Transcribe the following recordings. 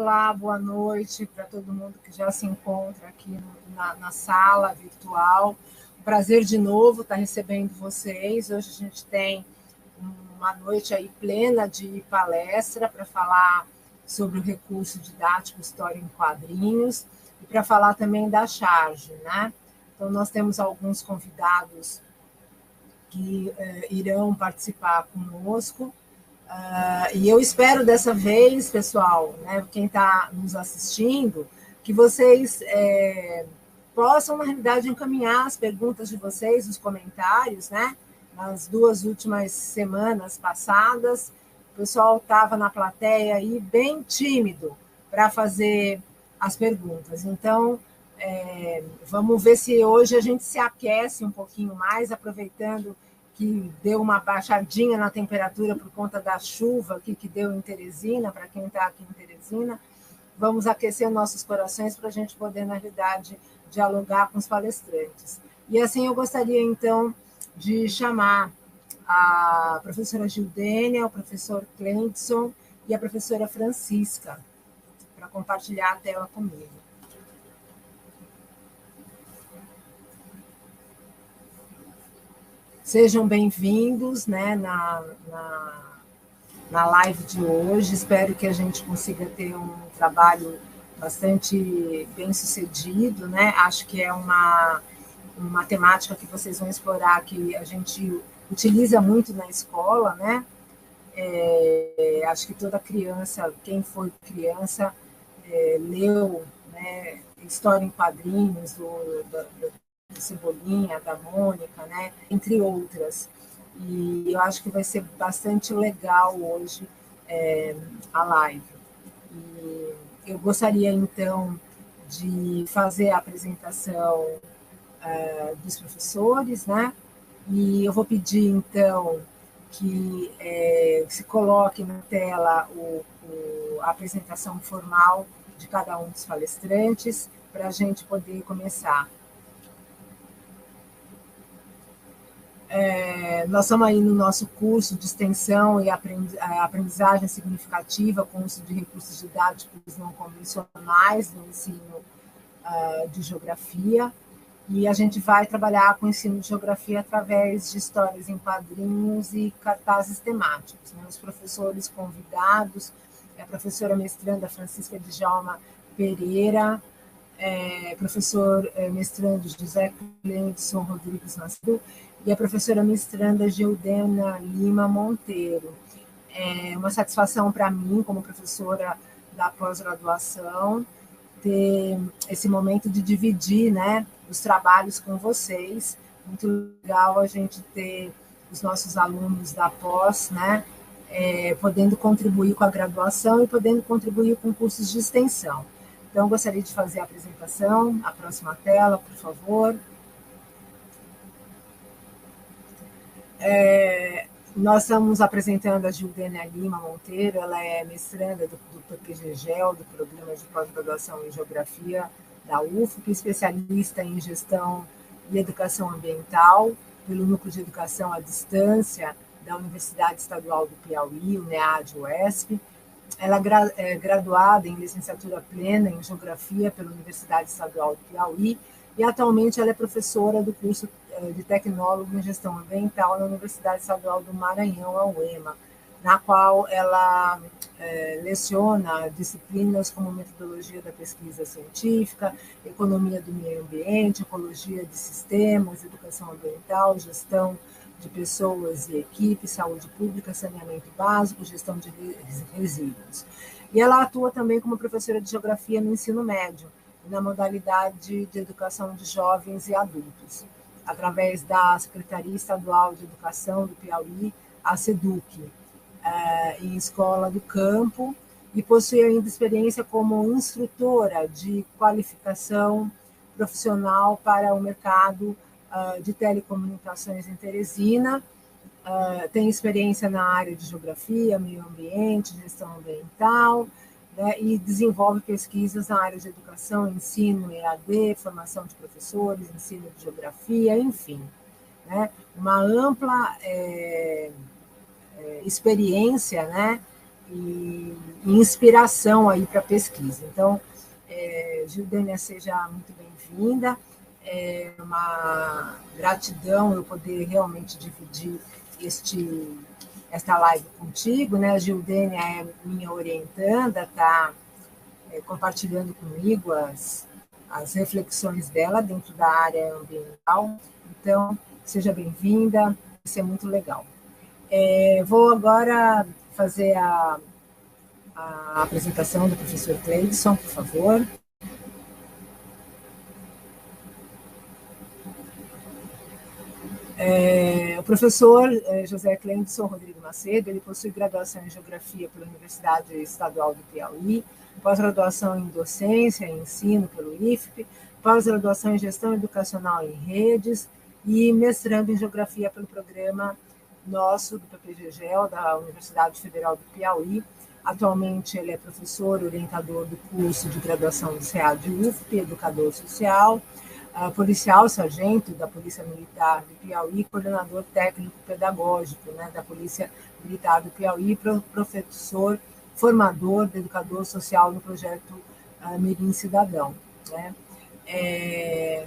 Olá, boa noite para todo mundo que já se encontra aqui na sala virtual. Um prazer de novo estar recebendo vocês. Hoje a gente tem uma noite aí plena de palestra para falar sobre o recurso didático História em Quadrinhos e para falar também da charge, né? Então, nós temos alguns convidados que irão participar conosco. E eu espero dessa vez, pessoal, né, quem está nos assistindo, que vocês possam, na realidade, encaminhar as perguntas de vocês, os comentários, né? Nas 2 últimas semanas passadas, o pessoal estava na plateia aí bem tímido para fazer as perguntas. Então, vamos ver se hoje a gente se aquece um pouquinho mais, aproveitando que deu uma baixadinha na temperatura por conta da chuva aqui que deu em Teresina, para quem está aqui em Teresina. Vamos aquecer nossos corações para a gente poder, na realidade, dialogar com os palestrantes. E assim eu gostaria, então, de chamar a professora Gildênia, o professor Cleidson e a professora Francisca para compartilhar a tela comigo. Sejam bem-vindos, né, na live de hoje. Espero que a gente consiga ter um trabalho bastante bem sucedido, né? Acho que é uma temática que vocês vão explorar, que a gente utiliza muito na escola, né? Acho que toda criança, quem foi criança, leu, né, História em Quadrinhos, do Cebolinha, da Mônica, né? Entre outras. E eu acho que vai ser bastante legal hoje a live. E eu gostaria, então, de fazer a apresentação dos professores, né? E eu vou pedir, então, que se coloque na tela a apresentação formal de cada um dos palestrantes, para a gente poder começar. Nós estamos aí no nosso curso de extensão e aprendizagem significativa com o uso de recursos didáticos não convencionais no ensino de geografia, e a gente vai trabalhar com o ensino de geografia através de histórias em quadrinhos e cartazes temáticos, né? Os professores convidados, a professora mestranda Francisca Djalma Pereira, professor mestrando José Cleidson Rodrigues Nascimento e a professora mestranda Gildênia Lima Monteiro. É uma satisfação para mim, como professora da pós-graduação, ter esse momento de dividir, né, os trabalhos com vocês. Muito legal a gente ter os nossos alunos da pós, né, podendo contribuir com a graduação e podendo contribuir com cursos de extensão. Então, eu gostaria de fazer a apresentação. A próxima tela, por favor. Nós estamos apresentando a Gildênia Lima Monteiro. Ela é mestranda do PQGGEL, do Programa de Pós-Graduação em Geografia da UFSC, especialista em Gestão e Educação Ambiental, pelo Núcleo de Educação à Distância da Universidade Estadual do Piauí, UNEAD-UESP. Ela é graduada em licenciatura plena em Geografia pela Universidade Estadual do Piauí e atualmente ela é professora do curso de Tecnólogo em Gestão Ambiental na Universidade Estadual do Maranhão, a UEMA, na qual ela leciona disciplinas como Metodologia da Pesquisa Científica, Economia do Meio Ambiente, Ecologia de Sistemas, Educação Ambiental, Gestão de Pessoas e Equipes, Saúde Pública, Saneamento Básico, Gestão de Resíduos. E ela atua também como professora de Geografia no ensino médio, na modalidade de Educação de Jovens e Adultos, através da Secretaria Estadual de Educação do Piauí, a SEDUC, em Escola do Campo, e possui ainda experiência como instrutora de qualificação profissional para o mercado de telecomunicações em Teresina, tem experiência na área de geografia, meio ambiente, gestão ambiental, né, e desenvolve pesquisas na área de educação, ensino, EAD, formação de professores, ensino de geografia, enfim, né, uma ampla experiência, né, e inspiração aí para a pesquisa. Então, Gildênia, seja muito bem-vinda. É uma gratidão eu poder realmente dividir esta live contigo, né? A Gildênia é minha orientanda, está compartilhando comigo as reflexões dela dentro da área ambiental. Então, seja bem-vinda, vai ser muito legal. Vou agora fazer a apresentação do professor Cleidson, por favor. O professor José Cleidson Rodrigo Macedo, ele possui graduação em Geografia pela Universidade Estadual do Piauí, pós-graduação em Docência e Ensino pelo IFP, pós-graduação em Gestão Educacional em Redes e mestrando em Geografia pelo programa nosso do PPGGEL, da Universidade Federal do Piauí. Atualmente ele é professor orientador do curso de graduação do SEAD UFP, Educador Social, policial sargento da Polícia Militar do Piauí, coordenador técnico pedagógico, né, da Polícia Militar do Piauí, professor formador de educador social no projeto Mirim Cidadão. Né?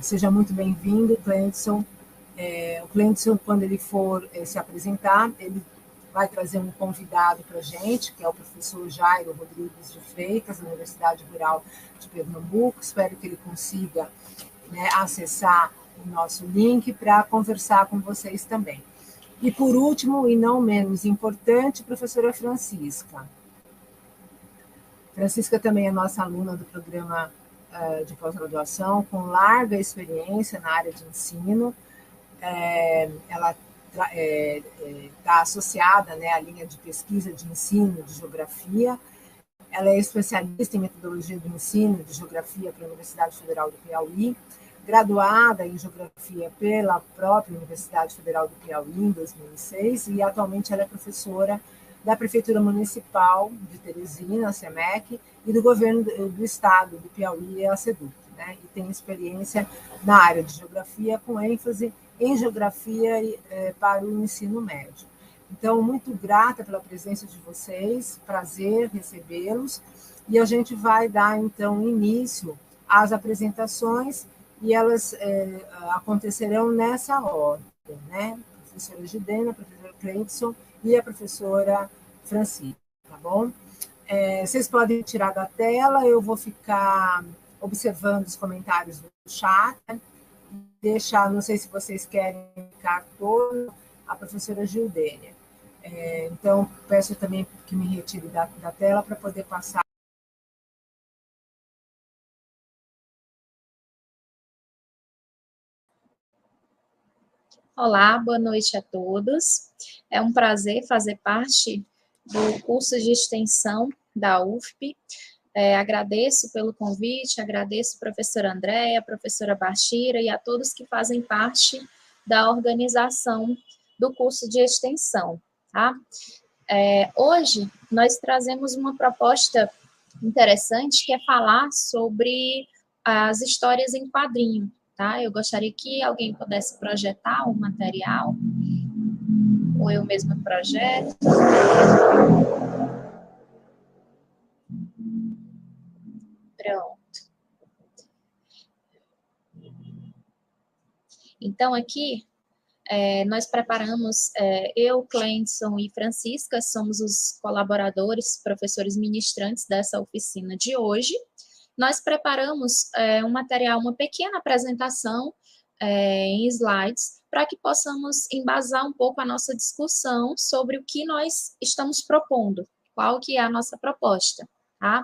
Seja muito bem-vindo, Cleidson. O Cleidson, quando ele for se apresentar, ele vai trazer um convidado para a gente, que é o professor Jairo Rodrigues de Freitas, da Universidade Rural de Pernambuco. Espero que ele consiga, né, acessar o nosso link para conversar com vocês também. E, por último, e não menos importante, professora Francisca. Francisca também é nossa aluna do programa de pós-graduação, com larga experiência na área de ensino. Ela está associada, né, à linha de pesquisa de ensino de geografia. Ela é especialista em metodologia do ensino de geografia pela Universidade Federal do Piauí, graduada em Geografia pela própria Universidade Federal do Piauí em 2006 e atualmente ela é professora da Prefeitura Municipal de Teresina, a SEMEC, e do Governo do Estado do Piauí, a SEDUC, né? E tem experiência na área de Geografia, com ênfase em Geografia para o ensino médio. Então, muito grata pela presença de vocês, prazer recebê-los, e a gente vai dar, então, início às apresentações, e elas acontecerão nessa ordem, né? A professora Gildênia, a professora Cleidson e a professora Francisca, tá bom? Vocês podem tirar da tela, eu vou ficar observando os comentários do chat, né? Deixar, não sei se vocês querem ficar todos, a professora Gildênia. Então, peço também que me retire da tela para poder passar. Olá, boa noite a todos. É um prazer fazer parte do curso de extensão da UFP. Agradeço pelo convite, agradeço a professora Andréia, a professora Bachira e a todos que fazem parte da organização do curso de extensão. Tá? Hoje, nós trazemos uma proposta interessante, que é falar sobre as histórias em quadrinho. Tá? Eu gostaria que alguém pudesse projetar o material, ou eu mesma projeto. Pronto. Então, aqui, nós preparamos, eu, Cleidson e Francisca, somos os colaboradores, professores ministrantes dessa oficina de hoje. Nós preparamos um material, uma pequena apresentação em slides, para que possamos embasar um pouco a nossa discussão sobre o que nós estamos propondo, qual que é a nossa proposta, tá?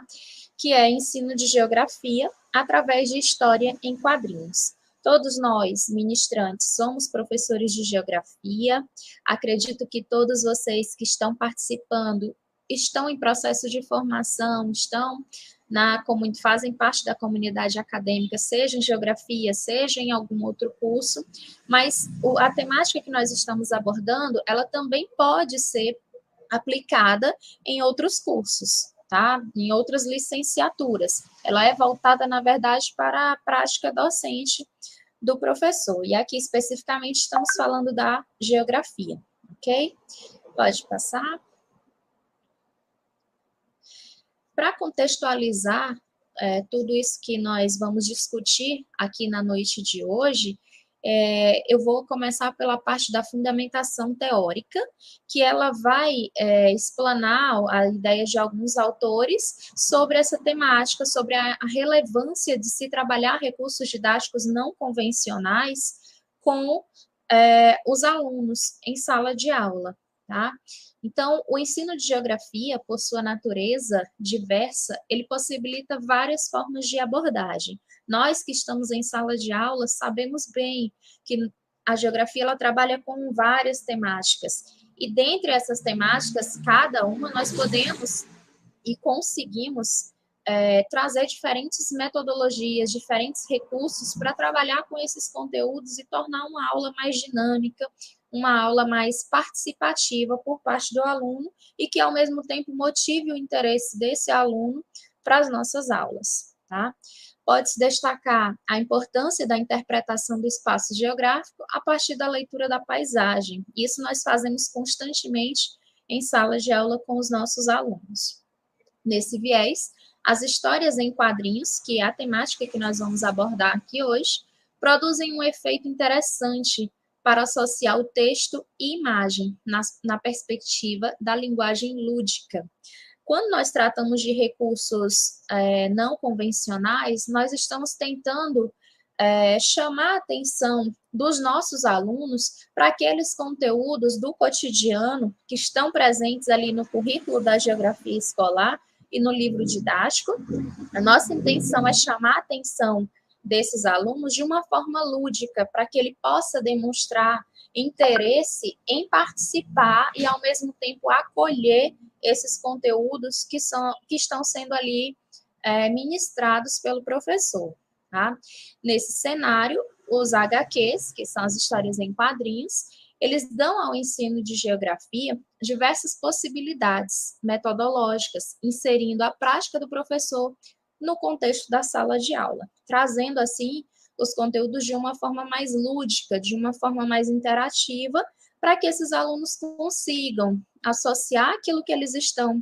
Que é ensino de geografia através de história em quadrinhos. Todos nós, ministrantes, somos professores de geografia. Acredito que todos vocês que estão participando estão em processo de formação, fazem parte da comunidade acadêmica, seja em geografia, seja em algum outro curso, mas a temática que nós estamos abordando, ela também pode ser aplicada em outros cursos, tá? Em outras licenciaturas. Ela é voltada, na verdade, para a prática docente do professor. E aqui, especificamente, estamos falando da geografia, ok? Pode passar. Para contextualizar tudo isso que nós vamos discutir aqui na noite de hoje, eu vou começar pela parte da fundamentação teórica, que ela vai explanar a ideia de alguns autores sobre essa temática, sobre a relevância de se trabalhar recursos didáticos não convencionais com os alunos em sala de aula, tá? Então, o ensino de geografia, por sua natureza diversa, ele possibilita várias formas de abordagem. Nós que estamos em sala de aula sabemos bem que a geografia ela trabalha com várias temáticas. E dentre essas temáticas, cada uma nós podemos e conseguimos trazer diferentes metodologias, diferentes recursos para trabalhar com esses conteúdos e tornar uma aula mais dinâmica, uma aula mais participativa por parte do aluno e que, ao mesmo tempo, motive o interesse desse aluno para as nossas aulas, tá? Pode-se destacar a importância da interpretação do espaço geográfico a partir da leitura da paisagem. Isso nós fazemos constantemente em sala de aula com os nossos alunos. Nesse viés, as histórias em quadrinhos, que é a temática que nós vamos abordar aqui hoje, produzem um efeito interessante para associar o texto e imagem na perspectiva da linguagem lúdica. Quando nós tratamos de recursos não convencionais, nós estamos tentando chamar a atenção dos nossos alunos para aqueles conteúdos do cotidiano que estão presentes ali no currículo da geografia escolar e no livro didático. A nossa intenção é chamar a atenção desses alunos de uma forma lúdica, para que ele possa demonstrar interesse em participar e, ao mesmo tempo, acolher esses conteúdos que estão sendo ali ministrados pelo professor. Tá? Nesse cenário, os HQs, que são as histórias em quadrinhos, eles dão ao ensino de geografia diversas possibilidades metodológicas, inserindo a prática do professor no contexto da sala de aula, trazendo, assim, os conteúdos de uma forma mais lúdica, de uma forma mais interativa, para que esses alunos consigam associar aquilo que eles estão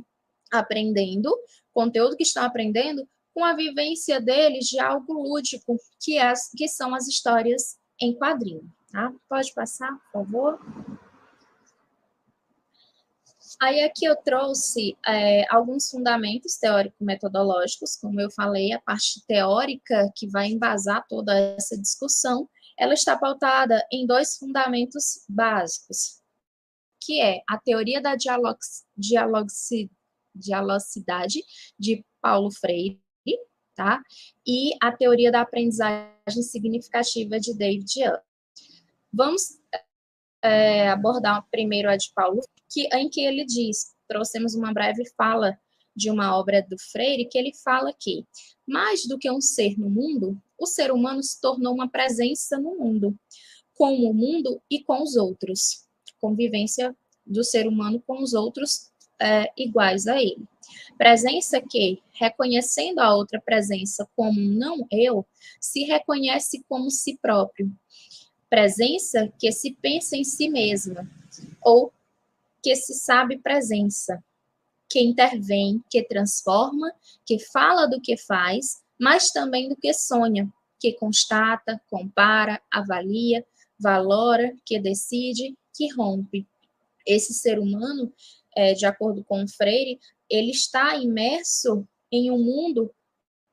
aprendendo, conteúdo que estão aprendendo, com a vivência deles de algo lúdico, que são as histórias em quadrinho. Tá? Pode passar, por favor? Aí aqui eu trouxe alguns fundamentos teórico-metodológicos, como eu falei, a parte teórica que vai embasar toda essa discussão, ela está pautada em dois fundamentos básicos, que é a teoria da dialogicidade de Paulo Freire, tá? E a teoria da aprendizagem significativa de David Young. Vamos abordar primeiro a de Paulo, em que ele diz, trouxemos uma breve fala de uma obra do Freire, que ele fala que, mais do que um ser no mundo, o ser humano se tornou uma presença no mundo, com o mundo e com os outros. Convivência do ser humano com os outros iguais a ele. Presença que, reconhecendo a outra presença como não eu, se reconhece como si próprio. Presença que se pensa em si mesma, ou que se sabe presença, que intervém, que transforma, que fala do que faz, mas também do que sonha, que constata, compara, avalia, valora, que decide, que rompe. Esse ser humano, de acordo com Freire, ele está imerso em um mundo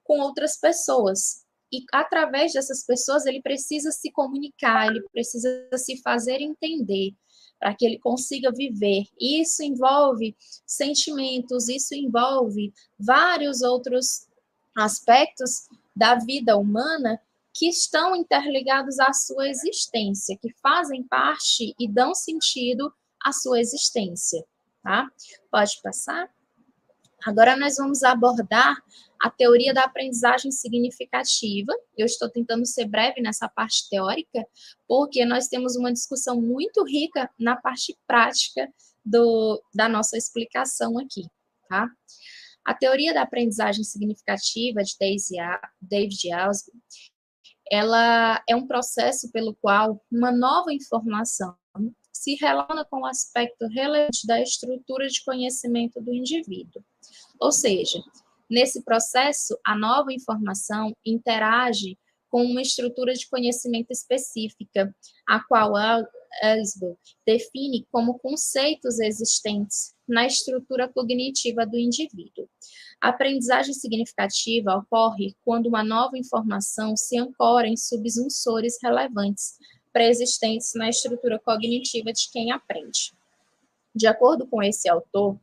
com outras pessoas. E, através dessas pessoas, ele precisa se comunicar, ele precisa se fazer entender, para que ele consiga viver. Isso envolve sentimentos, isso envolve vários outros aspectos da vida humana que estão interligados à sua existência, que fazem parte e dão sentido à sua existência. Tá? Pode passar? Agora nós vamos abordar a teoria da aprendizagem significativa. Eu estou tentando ser breve nessa parte teórica, porque nós temos uma discussão muito rica na parte prática da nossa explicação aqui, tá? A teoria da aprendizagem significativa de David Ausubel, ela é um processo pelo qual uma nova informação se relaciona com o aspecto relevante da estrutura de conhecimento do indivíduo. Ou seja, Nesse processo, a nova informação interage com uma estrutura de conhecimento específica, a qual Ellsberg define como conceitos existentes na estrutura cognitiva do indivíduo. A aprendizagem significativa ocorre quando uma nova informação se ancora em subsunsores relevantes pré-existentes na estrutura cognitiva de quem aprende. De acordo com esse autor,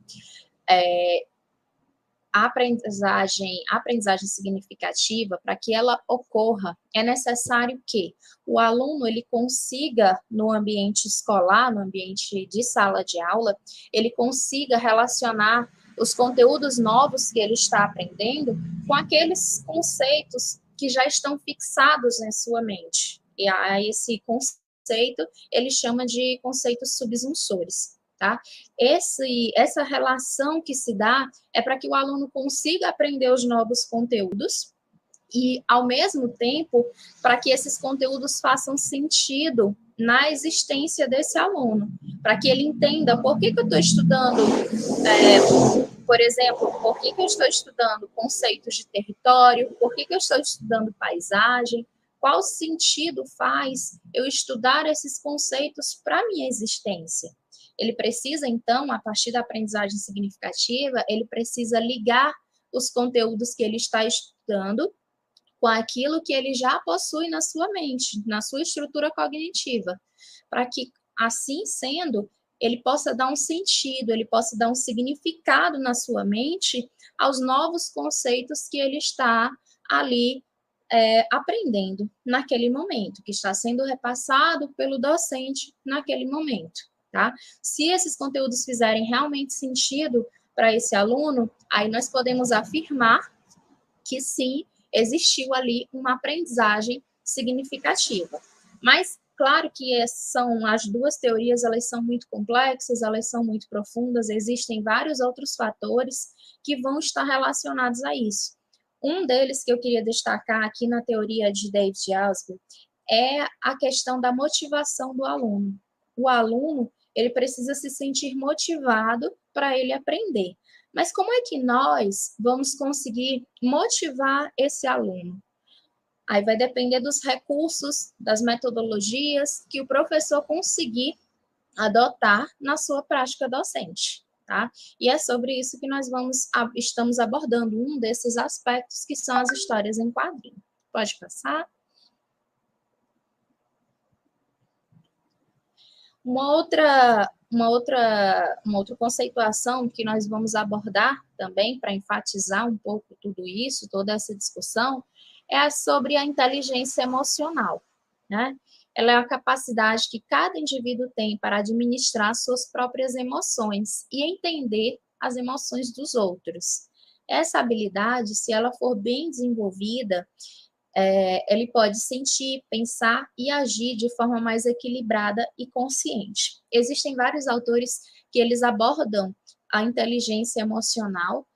a aprendizagem significativa, para que ela ocorra, é necessário que o aluno ele consiga, no ambiente escolar, no ambiente de sala de aula, ele consiga relacionar os conteúdos novos que ele está aprendendo com aqueles conceitos que já estão fixados em sua mente. E a esse conceito ele chama de conceitos subsunsores. Tá? Essa relação que se dá é para que o aluno consiga aprender os novos conteúdos e, ao mesmo tempo, para que esses conteúdos façam sentido na existência desse aluno, para que ele entenda por que eu estou estudando, por exemplo, por que eu estou estudando conceitos de território, por que eu estou estudando paisagem, qual sentido faz eu estudar esses conceitos para a minha existência. Ele precisa, então, a partir da aprendizagem significativa, ele precisa ligar os conteúdos que ele está estudando com aquilo que ele já possui na sua mente, na sua estrutura cognitiva, para que, assim sendo, ele possa dar um sentido, ele possa dar um significado na sua mente aos novos conceitos que ele está ali aprendendo naquele momento, que está sendo repassado pelo docente naquele momento. Tá? Se esses conteúdos fizerem realmente sentido para esse aluno, aí nós podemos afirmar que sim, existiu ali uma aprendizagem significativa. Mas, claro que são as duas teorias, elas são muito complexas, elas são muito profundas, existem vários outros fatores que vão estar relacionados a isso. Um deles que eu queria destacar aqui na teoria de David Ellsberg é a questão da motivação do aluno. O aluno ele precisa se sentir motivado para ele aprender. Mas como é que nós vamos conseguir motivar esse aluno? Aí vai depender dos recursos, das metodologias que o professor conseguir adotar na sua prática docente, tá? E é sobre isso que nós estamos abordando, um desses aspectos que são as histórias em quadrinho. Pode passar? Uma outra conceituação que nós vamos abordar também para enfatizar um pouco tudo isso, toda essa discussão, é sobre a inteligência emocional, né? Ela é a capacidade que cada indivíduo tem para administrar suas próprias emoções e entender as emoções dos outros. Essa habilidade, se ela for bem desenvolvida, ele pode sentir, pensar e agir de forma mais equilibrada e consciente. Existem vários autores que eles abordam a inteligência emocional,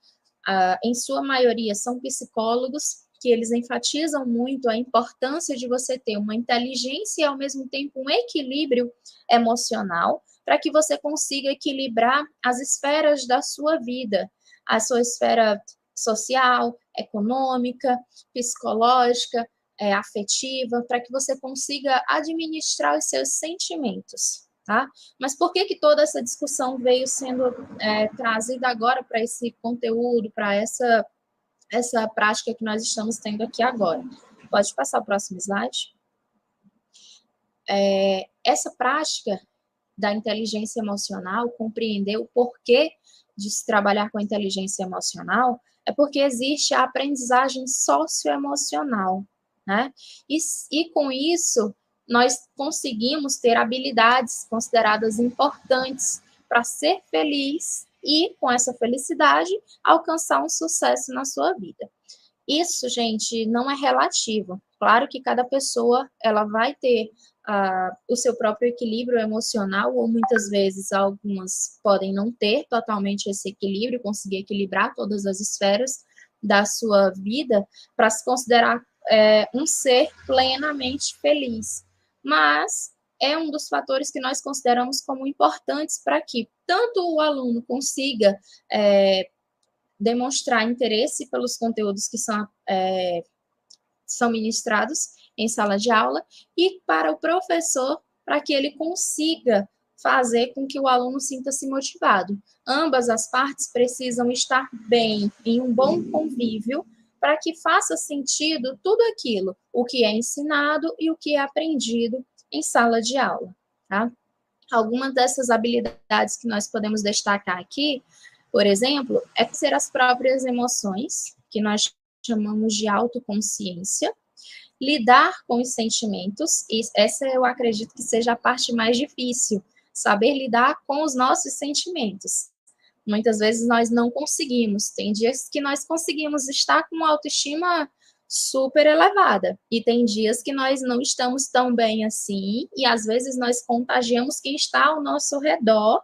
em sua maioria são psicólogos, que eles enfatizam muito a importância de você ter uma inteligência e, ao mesmo tempo, um equilíbrio emocional, para que você consiga equilibrar as esferas da sua vida, a sua esfera social, econômica, psicológica, afetiva, para que você consiga administrar os seus sentimentos, tá? Mas por que toda essa discussão veio sendo trazida agora para esse conteúdo, para essa prática que nós estamos tendo aqui agora? Pode passar o próximo slide. Essa prática da inteligência emocional, compreender o porquê de se trabalhar com a inteligência emocional, é porque existe a aprendizagem socioemocional, né? E com isso, nós conseguimos ter habilidades consideradas importantes para ser feliz e, com essa felicidade, alcançar um sucesso na sua vida. Isso, gente, não é relativo. Claro que cada pessoa ela vai ter o seu próprio equilíbrio emocional, ou muitas vezes algumas podem não ter totalmente esse equilíbrio, conseguir equilibrar todas as esferas da sua vida para se considerar um ser plenamente feliz. Mas é um dos fatores que nós consideramos como importantes para que tanto o aluno consiga demonstrar interesse pelos conteúdos que são ministrados em sala de aula, e para o professor, para que ele consiga fazer com que o aluno sinta-se motivado. Ambas as partes precisam estar bem, em um bom convívio, para que faça sentido tudo aquilo, o que é ensinado e o que é aprendido em sala de aula, tá? Algumas dessas habilidades que nós podemos destacar aqui, por exemplo, é ser as próprias emoções, que nós chamamos de autoconsciência, lidar com os sentimentos, e essa eu acredito que seja a parte mais difícil, saber lidar com os nossos sentimentos. Muitas vezes nós não conseguimos, tem dias que nós conseguimos estar com uma autoestima super elevada, e tem dias que nós não estamos tão bem assim, e às vezes nós contagiamos quem está ao nosso redor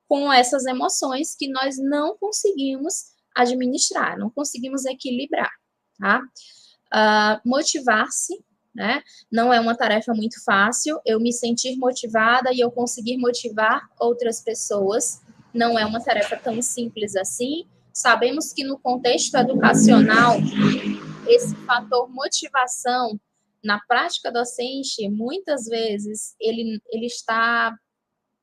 com essas emoções que nós não conseguimos administrar, não conseguimos equilibrar, tá? Motivar-se, né? Não é uma tarefa muito fácil. Eu me sentir motivada e eu conseguir motivar outras pessoas não é uma tarefa tão simples assim. Sabemos que no contexto educacional, esse fator motivação na prática docente, muitas vezes, ele está,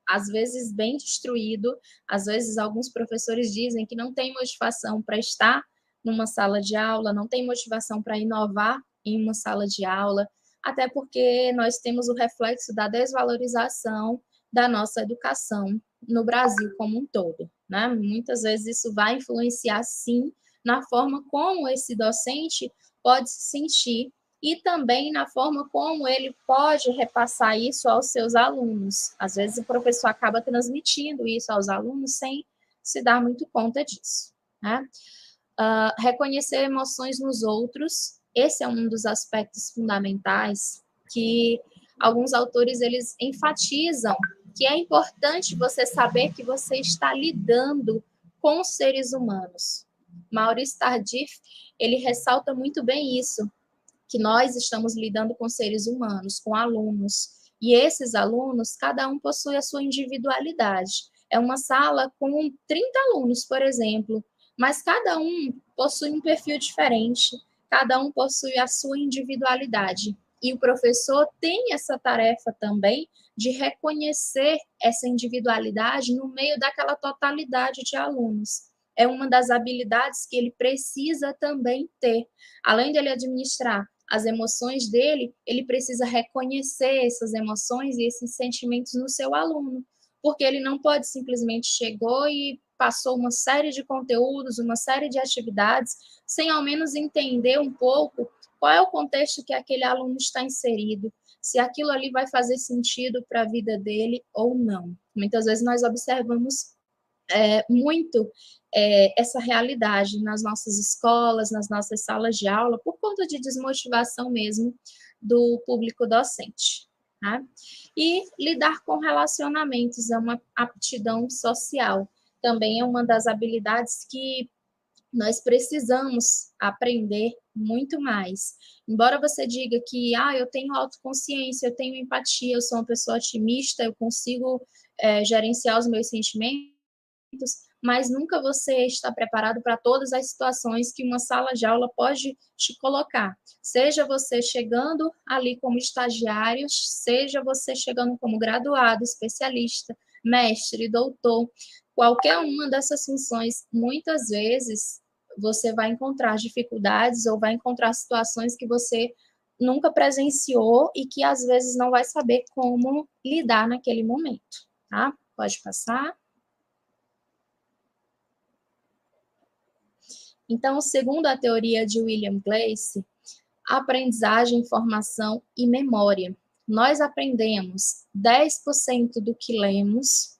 às vezes, bem destruído. Às vezes, alguns professores dizem que não tem motivação para estar numa sala de aula, não tem motivação para inovar em uma sala de aula, até porque nós temos o reflexo da desvalorização da nossa educação no Brasil como um todo, né? Muitas vezes isso vai influenciar, sim, na forma como esse docente pode se sentir e também na forma como ele pode repassar isso aos seus alunos. Às vezes o professor acaba transmitindo isso aos alunos sem se dar muito conta disso, né? Reconhecer emoções nos outros, esse é um dos aspectos fundamentais que alguns autores eles enfatizam, que é importante você saber que você está lidando com seres humanos. Maurice Tardif, ele ressalta muito bem isso, que nós estamos lidando com seres humanos, com alunos, e esses alunos, cada um possui a sua individualidade. É uma sala com 30 alunos, por exemplo, mas cada um possui um perfil diferente, cada um possui a sua individualidade. E o professor tem essa tarefa também de reconhecer essa individualidade no meio daquela totalidade de alunos. É uma das habilidades que ele precisa também ter. Além dele administrar as emoções dele, ele precisa reconhecer essas emoções e esses sentimentos no seu aluno, porque ele não pode simplesmente chegou e passou uma série de conteúdos, uma série de atividades, sem ao menos entender um pouco qual é o contexto que aquele aluno está inserido, se aquilo ali vai fazer sentido para a vida dele ou não. Muitas vezes nós observamos muito essa realidade nas nossas escolas, nas nossas salas de aula, por conta de desmotivação mesmo do público docente. Tá? E lidar com relacionamentos é uma aptidão social. Também é uma das habilidades que nós precisamos aprender muito mais. Embora você diga que eu tenho autoconsciência, eu tenho empatia, eu sou uma pessoa otimista, eu consigo gerenciar os meus sentimentos, mas nunca você está preparado para todas as situações que uma sala de aula pode te colocar. Seja você chegando ali como estagiário, seja você chegando como graduado, especialista, mestre, doutor, qualquer uma dessas funções, muitas vezes você vai encontrar dificuldades ou vai encontrar situações que você nunca presenciou e que às vezes não vai saber como lidar naquele momento, tá? Pode passar. Então, segundo a teoria de William Gleice, aprendizagem, formação e memória. Nós aprendemos 10% do que lemos,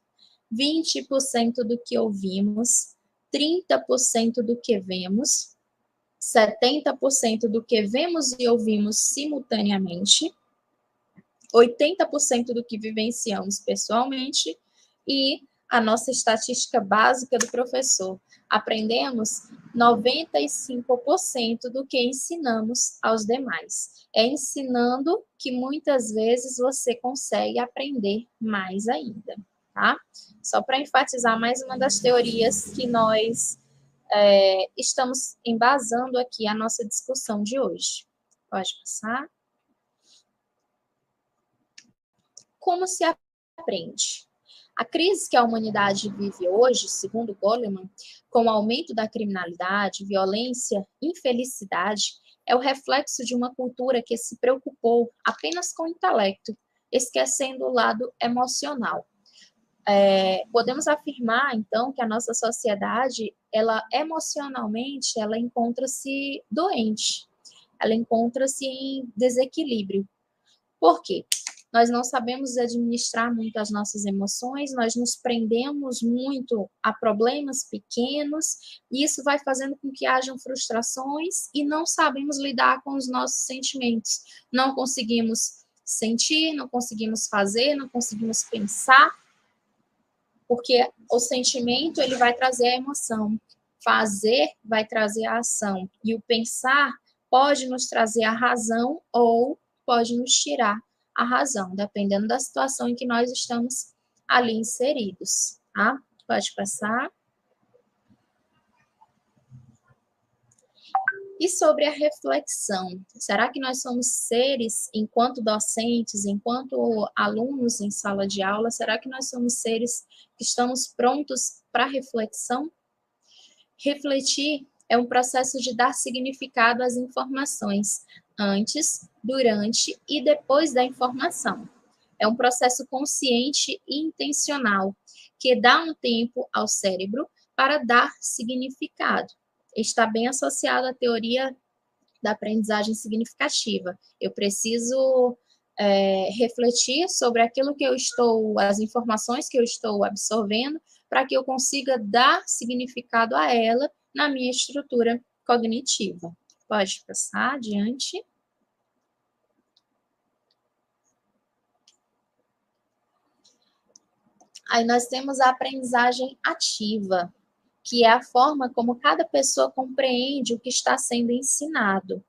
20% do que ouvimos, 30% do que vemos, 70% do que vemos e ouvimos simultaneamente, 80% do que vivenciamos pessoalmente e a nossa estatística básica do professor. Aprendemos 95% do que ensinamos aos demais. É ensinando que muitas vezes você consegue aprender mais ainda, tá? Só para enfatizar mais uma das teorias que nós estamos embasando aqui a nossa discussão de hoje. Pode passar. Como se aprende? A crise que a humanidade vive hoje, segundo Goleman, com o aumento da criminalidade, violência, infelicidade, é o reflexo de uma cultura que se preocupou apenas com o intelecto, esquecendo o lado emocional. Podemos afirmar, então, que a nossa sociedade, ela emocionalmente, ela encontra-se doente, ela encontra-se em desequilíbrio. Por quê? Nós não sabemos administrar muito as nossas emoções, nós nos prendemos muito a problemas pequenos, e isso vai fazendo com que hajam frustrações e não sabemos lidar com os nossos sentimentos. Não conseguimos sentir, não conseguimos fazer, não conseguimos pensar, porque o sentimento ele vai trazer a emoção, fazer vai trazer a ação, e o pensar pode nos trazer a razão ou pode nos tirar a razão, dependendo da situação em que nós estamos ali inseridos, tá? Pode passar. E sobre a reflexão, será que nós somos seres, enquanto docentes, enquanto alunos em sala de aula, será que nós somos seres que estamos prontos para reflexão? Refletir é um processo de dar significado às informações, antes, durante e depois da informação. É um processo consciente e intencional, que dá um tempo ao cérebro para dar significado. Está bem associado à teoria da aprendizagem significativa. Eu preciso refletir sobre aquilo que eu estou, as informações que eu estou absorvendo, para que eu consiga dar significado a ela na minha estrutura cognitiva. Pode passar adiante. Aí nós temos a aprendizagem ativa, que é a forma como cada pessoa compreende o que está sendo ensinado.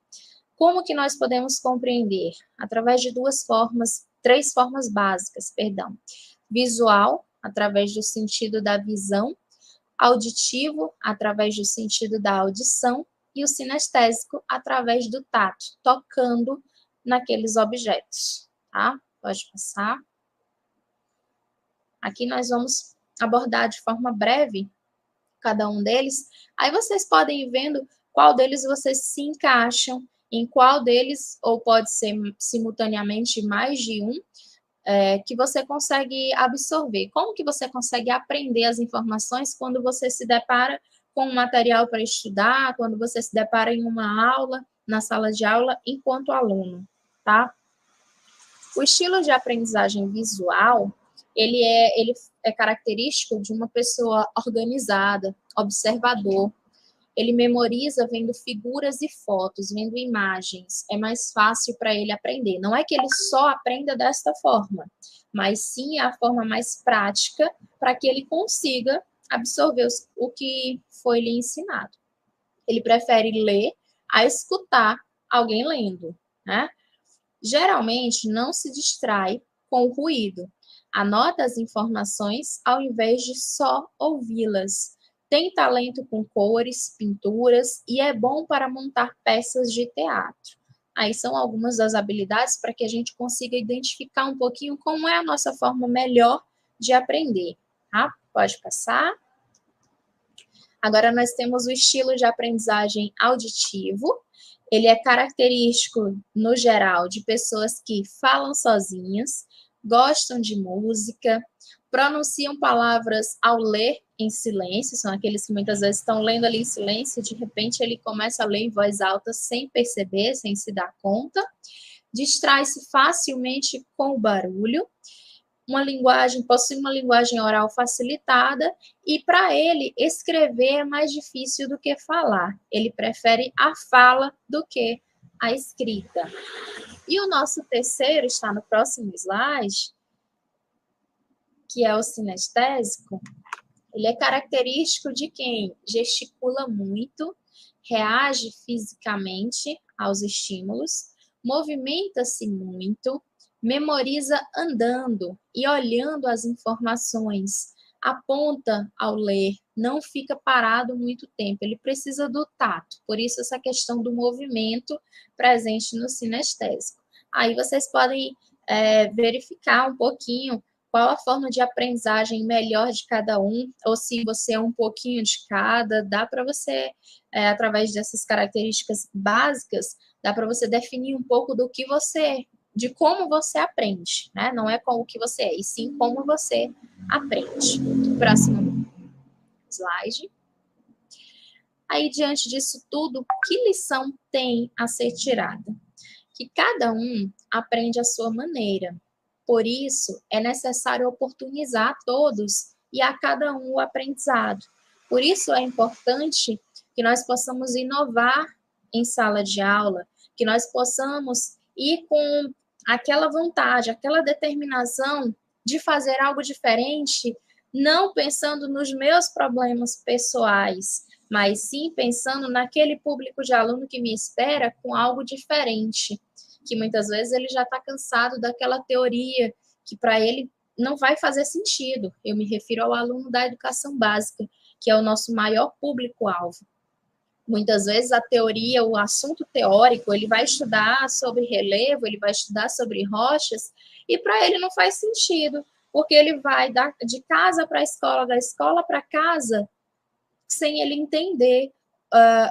Como que nós podemos compreender? Através de três formas básicas, perdão. Visual, através do sentido da visão, auditivo, através do sentido da audição, e o sinestésico, através do tato, tocando naqueles objetos, tá? Pode passar. Aqui nós vamos abordar de forma breve cada um deles. Aí vocês podem ir vendo qual deles vocês se encaixam, em qual deles, ou pode ser simultaneamente mais de um, que você consegue absorver. Como que você consegue aprender as informações quando você se depara com um material para estudar, quando você se depara em uma aula, na sala de aula, enquanto aluno, tá? O estilo de aprendizagem visual, ele é característico de uma pessoa organizada, observador. Ele memoriza vendo figuras e fotos, vendo imagens. É mais fácil para ele aprender. Não é que ele só aprenda desta forma, mas sim é a forma mais prática para que ele consiga absorver o que foi lhe ensinado. Ele prefere ler a escutar alguém lendo, né? Geralmente não se distrai com o ruído. Anota as informações ao invés de só ouvi-las. Tem talento com cores, pinturas e é bom para montar peças de teatro. Aí são algumas das habilidades para que a gente consiga identificar um pouquinho como é a nossa forma melhor de aprender. Tá? Pode passar. Agora nós temos o estilo de aprendizagem auditivo. Ele é característico, no geral, de pessoas que falam sozinhas, gostam de música, pronunciam palavras ao ler em silêncio, são aqueles que muitas vezes estão lendo ali em silêncio, de repente ele começa a ler em voz alta sem perceber, sem se dar conta, distrai-se facilmente com o barulho, possui uma linguagem oral facilitada e para ele escrever é mais difícil do que falar. Ele prefere a fala do que a escrita. E o nosso terceiro está no próximo slide, que é o sinestésico. Ele é característico de quem gesticula muito, reage fisicamente aos estímulos, movimenta-se muito, memoriza andando e olhando as informações. aponta ao ler, não fica parado muito tempo, ele precisa do tato, por isso essa questão do movimento presente no sinestésico. Aí vocês podem verificar um pouquinho qual a forma de aprendizagem melhor de cada um, ou se você é um pouquinho de cada, dá para você, através dessas características básicas, dá para você definir um pouco do que você, de como você aprende, né? Não é com o que você é, e sim como você aprende. Próximo slide. Aí, diante disso tudo, que lição tem a ser tirada? Que cada um aprende à sua maneira. Por isso, é necessário oportunizar a todos e a cada um o aprendizado. Por isso, é importante que nós possamos inovar em sala de aula, que nós possamos ir com aquela vontade, aquela determinação de fazer algo diferente, não pensando nos meus problemas pessoais, mas sim pensando naquele público de aluno que me espera com algo diferente, que muitas vezes ele já está cansado daquela teoria que para ele não vai fazer sentido. Eu me refiro ao aluno da educação básica, que é o nosso maior público-alvo. Muitas vezes a teoria, o assunto teórico, ele vai estudar sobre relevo, ele vai estudar sobre rochas, e para ele não faz sentido, porque ele vai de casa para a escola, da escola para casa, sem ele entender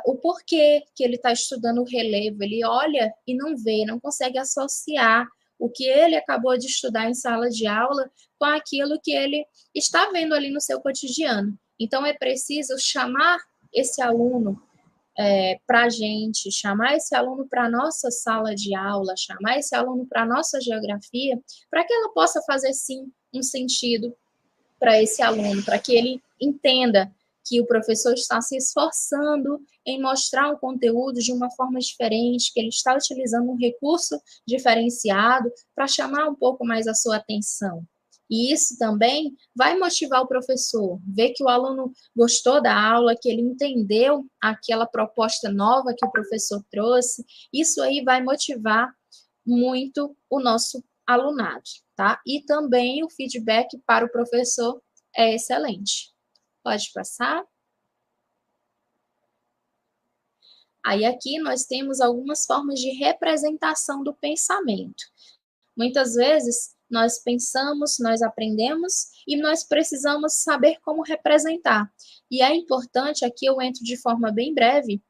o porquê que ele está estudando o relevo. Ele olha e não vê, não consegue associar o que ele acabou de estudar em sala de aula com aquilo que ele está vendo ali no seu cotidiano. Então, é preciso chamar esse aluno para a gente, chamar esse aluno para a nossa sala de aula, chamar esse aluno para a nossa geografia, para que ela possa fazer, sim, um sentido para esse aluno, para que ele entenda que o professor está se esforçando em mostrar o conteúdo de uma forma diferente, que ele está utilizando um recurso diferenciado para chamar um pouco mais a sua atenção. E isso também vai motivar o professor, ver que o aluno gostou da aula, que ele entendeu aquela proposta nova que o professor trouxe. Isso aí vai motivar muito o nosso alunado, tá? E também o feedback para o professor é excelente. Pode passar. Aí aqui nós temos algumas formas de representação do pensamento. Muitas vezes nós pensamos, nós aprendemos e nós precisamos saber como representar. E é importante, aqui eu entro de forma bem breve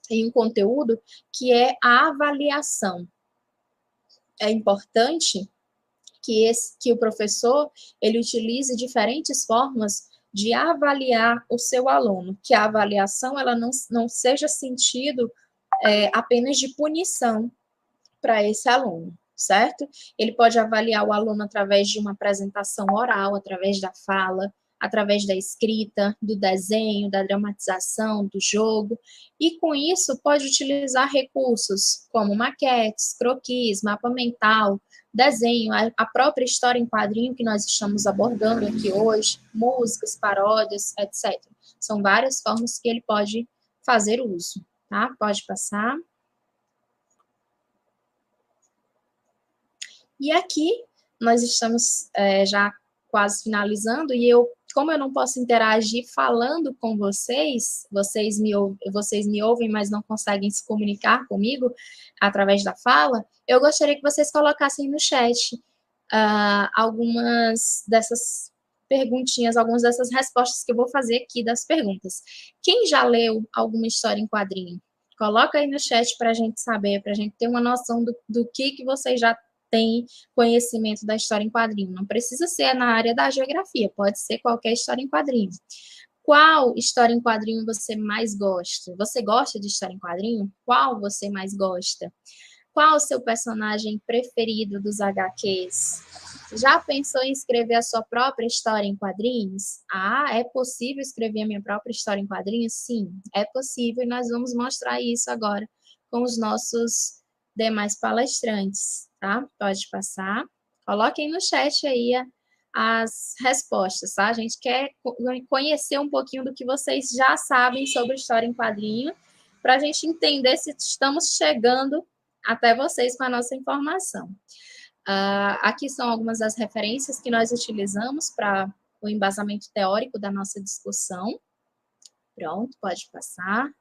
em um conteúdo que é a avaliação. É importante que o professor ele utilize diferentes formas de avaliar o seu aluno, que a avaliação ela não seja sentido apenas de punição para esse aluno, certo? Ele pode avaliar o aluno através de uma apresentação oral, através da fala, através da escrita, do desenho, da dramatização, do jogo, e com isso pode utilizar recursos como maquetes, croquis, mapa mental, desenho, a própria história em quadrinho que nós estamos abordando aqui hoje, músicas, paródias, etc. São várias formas que ele pode fazer uso, tá? Pode passar. E aqui nós estamos já quase finalizando, e como eu não posso interagir falando com vocês, vocês me ouvem, mas não conseguem se comunicar comigo através da fala, eu gostaria que vocês colocassem no chat algumas dessas perguntinhas, algumas dessas respostas que eu vou fazer aqui das perguntas. Quem já leu alguma história em quadrinho? Coloca aí no chat para a gente saber, para a gente ter uma noção do que vocês já tem conhecimento da história em quadrinho. Não precisa ser na área da geografia, pode ser qualquer história em quadrinho. Qual história em quadrinho você mais gosta? Você gosta de história em quadrinho? Qual você mais gosta? Qual o seu personagem preferido dos HQs? Já pensou em escrever a sua própria história em quadrinhos? É possível escrever a minha própria história em quadrinhos? Sim, é possível, e nós vamos mostrar isso agora com os nossos demais palestrantes, tá? Pode passar. Coloquem no chat aí as respostas, tá? A gente quer conhecer um pouquinho do que vocês já sabem sobre história em quadrinho, para a gente entender se estamos chegando até vocês com a nossa informação. Aqui são algumas das referências que nós utilizamos para o embasamento teórico da nossa discussão. Pronto, pode passar.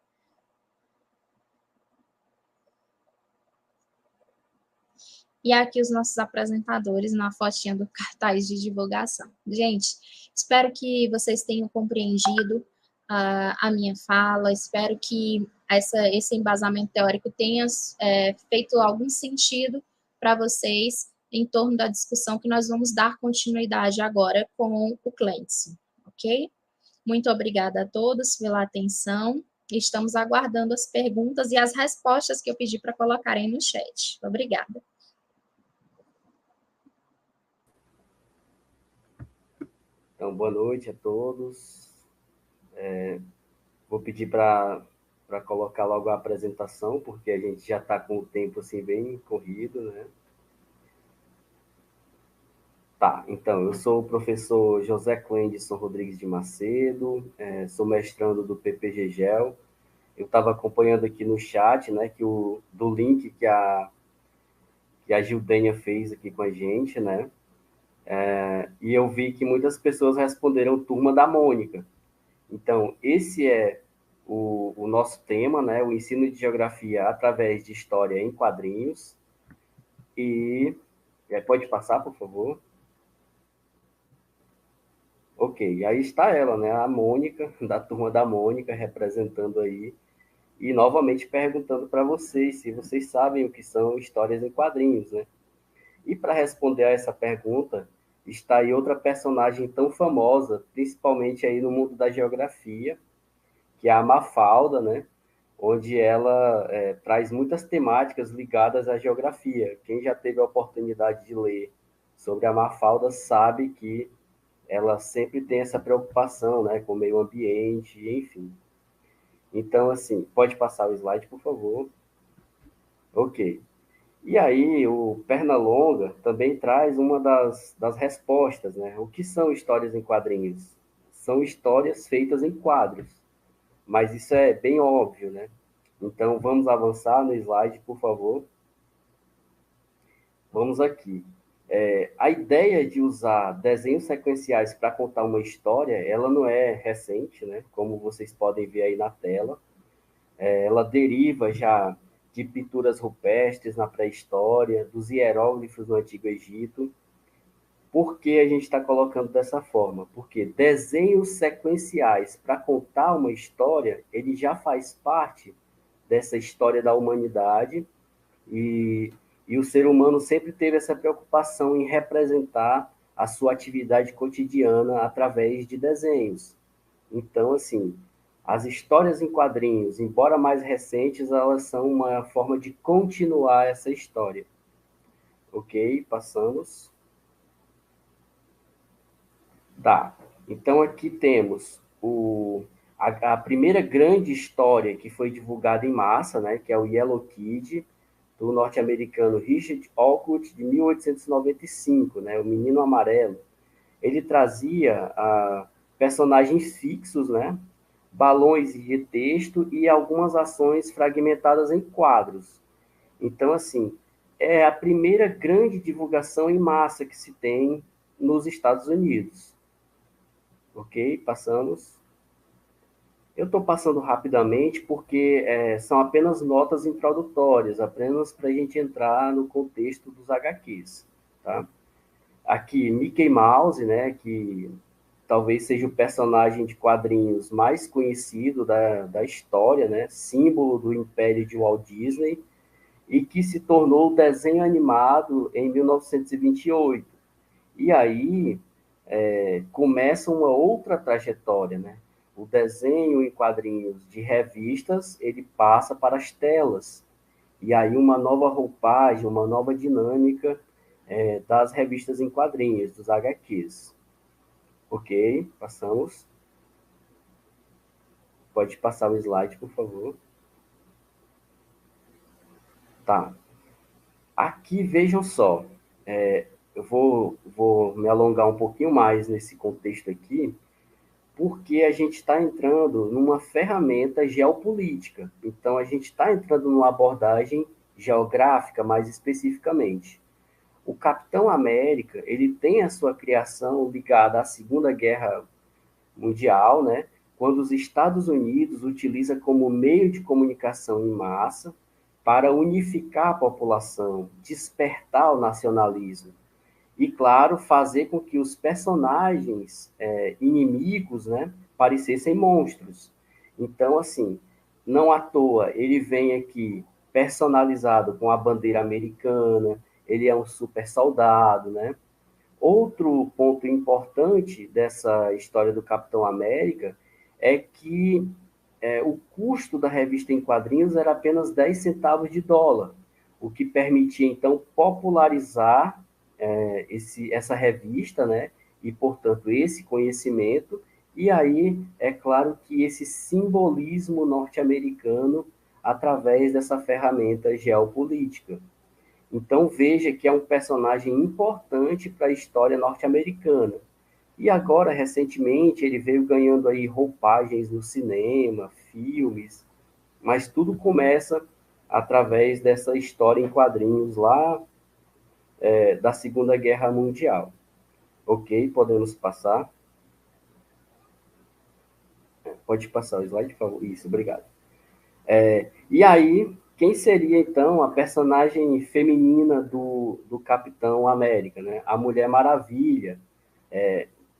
E aqui os nossos apresentadores na fotinha do cartaz de divulgação. Gente, espero que vocês tenham compreendido a minha fala, espero que esse embasamento teórico tenha feito algum sentido para vocês em torno da discussão que nós vamos dar continuidade agora com o Cleidson, ok? Muito obrigada a todos pela atenção. Estamos aguardando as perguntas e as respostas que eu pedi para colocarem no chat. Obrigada. Então, boa noite a todos. Vou pedir para colocar logo a apresentação, porque a gente já está com o tempo assim, bem corrido, né? Tá, então, eu sou o professor José Cleidson Rodrigues de Macedo, sou mestrando do PPGGEL. Eu estava acompanhando aqui no chat, né, do link que a Gildênia fez aqui com a gente, né? E eu vi que muitas pessoas responderam Turma da Mônica. Então, esse é o nosso tema, né? O ensino de geografia através de história em quadrinhos. E pode passar, por favor? Ok, aí está ela, né? A Mônica, da Turma da Mônica, representando aí. E, novamente, perguntando para vocês se vocês sabem o que são histórias em quadrinhos, né? E para responder a essa pergunta, está aí outra personagem tão famosa, principalmente aí no mundo da geografia, que é a Mafalda, né? Onde ela traz muitas temáticas ligadas à geografia. Quem já teve a oportunidade de ler sobre a Mafalda sabe que ela sempre tem essa preocupação, né, com o meio ambiente, enfim. Então, assim, pode passar o slide, por favor. Ok. E aí, o Pernalonga também traz uma das respostas, né? O que são histórias em quadrinhos? São histórias feitas em quadros, mas isso é bem óbvio, né? Então, vamos avançar no slide, por favor. Vamos aqui. A ideia de usar desenhos sequenciais para contar uma história, ela não é recente, né? Como vocês podem ver aí na tela. Ela deriva já de pinturas rupestres na pré-história, dos hieróglifos no Antigo Egito. Por que a gente está colocando dessa forma? Porque desenhos sequenciais para contar uma história, ele já faz parte dessa história da humanidade e o ser humano sempre teve essa preocupação em representar a sua atividade cotidiana através de desenhos. Então, assim, as histórias em quadrinhos, embora mais recentes, elas são uma forma de continuar essa história. Ok? Passamos. Tá. Então, aqui temos a primeira grande história que foi divulgada em massa, né, que é o Yellow Kid, do norte-americano Richard Olcott, de 1895, né, o Menino Amarelo. Ele trazia personagens fixos, né, balões de texto e algumas ações fragmentadas em quadros. Então, assim, é a primeira grande divulgação em massa que se tem nos Estados Unidos. Ok? Passamos. Eu estou passando rapidamente porque são apenas notas introdutórias, apenas para a gente entrar no contexto dos HQs. Tá? Aqui, Mickey Mouse, né, que talvez seja o personagem de quadrinhos mais conhecido da história, né, símbolo do império de Walt Disney, e que se tornou desenho animado em 1928. E aí começa uma outra trajetória, né? O desenho em quadrinhos de revistas, ele passa para as telas. E aí uma nova roupagem, uma nova dinâmica das revistas em quadrinhos, dos HQs. Ok, passamos. Pode passar o slide, por favor. Tá. Aqui, vejam só. Eu vou me alongar um pouquinho mais nesse contexto aqui, porque a gente está entrando numa ferramenta geopolítica. Então, a gente está entrando numa abordagem geográfica, mais especificamente. O Capitão América, ele tem a sua criação ligada à Segunda Guerra Mundial, né? Quando os Estados Unidos utiliza como meio de comunicação em massa para unificar a população, despertar o nacionalismo e, claro, fazer com que os personagens inimigos, né, parecessem monstros. Então, assim, não à toa, ele vem aqui personalizado com a bandeira americana, ele é um super soldado, né? Outro ponto importante dessa história do Capitão América é que o custo da revista em quadrinhos era apenas 10 centavos de dólar, o que permitia, então, popularizar essa revista, né? E, portanto, esse conhecimento. E aí, é claro que esse simbolismo norte-americano através dessa ferramenta geopolítica. Então, veja que é um personagem importante para a história norte-americana. E agora, recentemente, ele veio ganhando aí roupagens no cinema, filmes, mas tudo começa através dessa história em quadrinhos lá da Segunda Guerra Mundial. Ok? Podemos passar? Pode passar o slide, por favor. Isso, obrigado. E aí, quem seria, então, a personagem feminina do Capitão América, né? A Mulher Maravilha,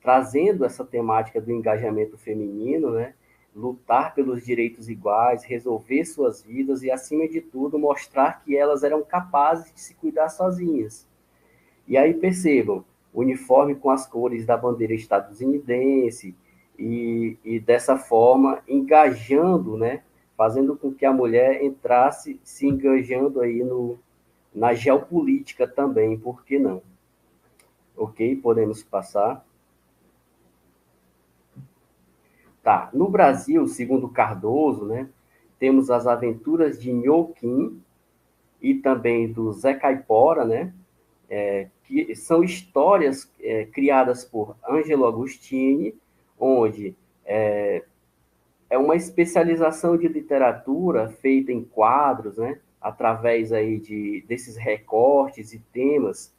trazendo essa temática do engajamento feminino, né? Lutar pelos direitos iguais, resolver suas vidas e, acima de tudo, mostrar que elas eram capazes de se cuidar sozinhas. E aí percebam, uniforme com as cores da bandeira estadunidense e dessa forma engajando, né? Fazendo com que a mulher entrasse se engajando aí na geopolítica também, por que não? Ok, podemos passar. Tá, no Brasil, segundo Cardoso, né, temos as aventuras de Nhoquim e também do Zé Caipora, né, que são histórias criadas por Ângelo Agostini, onde é uma especialização de literatura feita em quadros, né, através aí desses recortes e temas,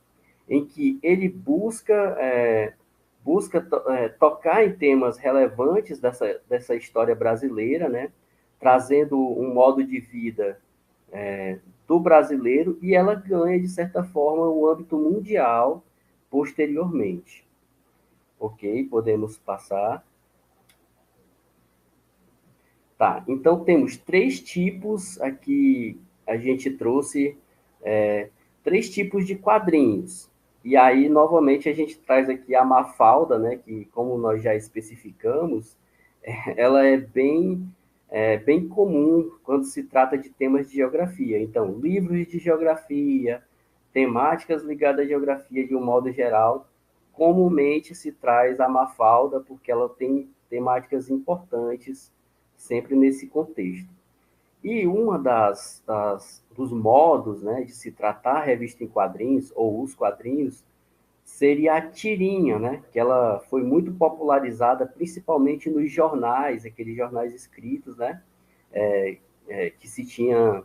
em que ele busca tocar em temas relevantes dessa história brasileira, né, trazendo um modo de vida do brasileiro, e ela ganha, de certa forma, o âmbito mundial posteriormente. Ok, podemos passar. Tá, então temos 3 tipos aqui, a gente trouxe 3 tipos de quadrinhos. E aí, novamente, a gente traz aqui a Mafalda, né, que, como nós já especificamos, ela bem comum quando se trata de temas de geografia. Então, livros de geografia, temáticas ligadas à geografia de um modo geral, comumente se traz a Mafalda, porque ela tem temáticas importantes sempre nesse contexto. E uma dos modos, né, de se tratar a revista em quadrinhos, ou os quadrinhos, seria a tirinha, né, que ela foi muito popularizada principalmente nos jornais, aqueles jornais escritos, né, que se tinha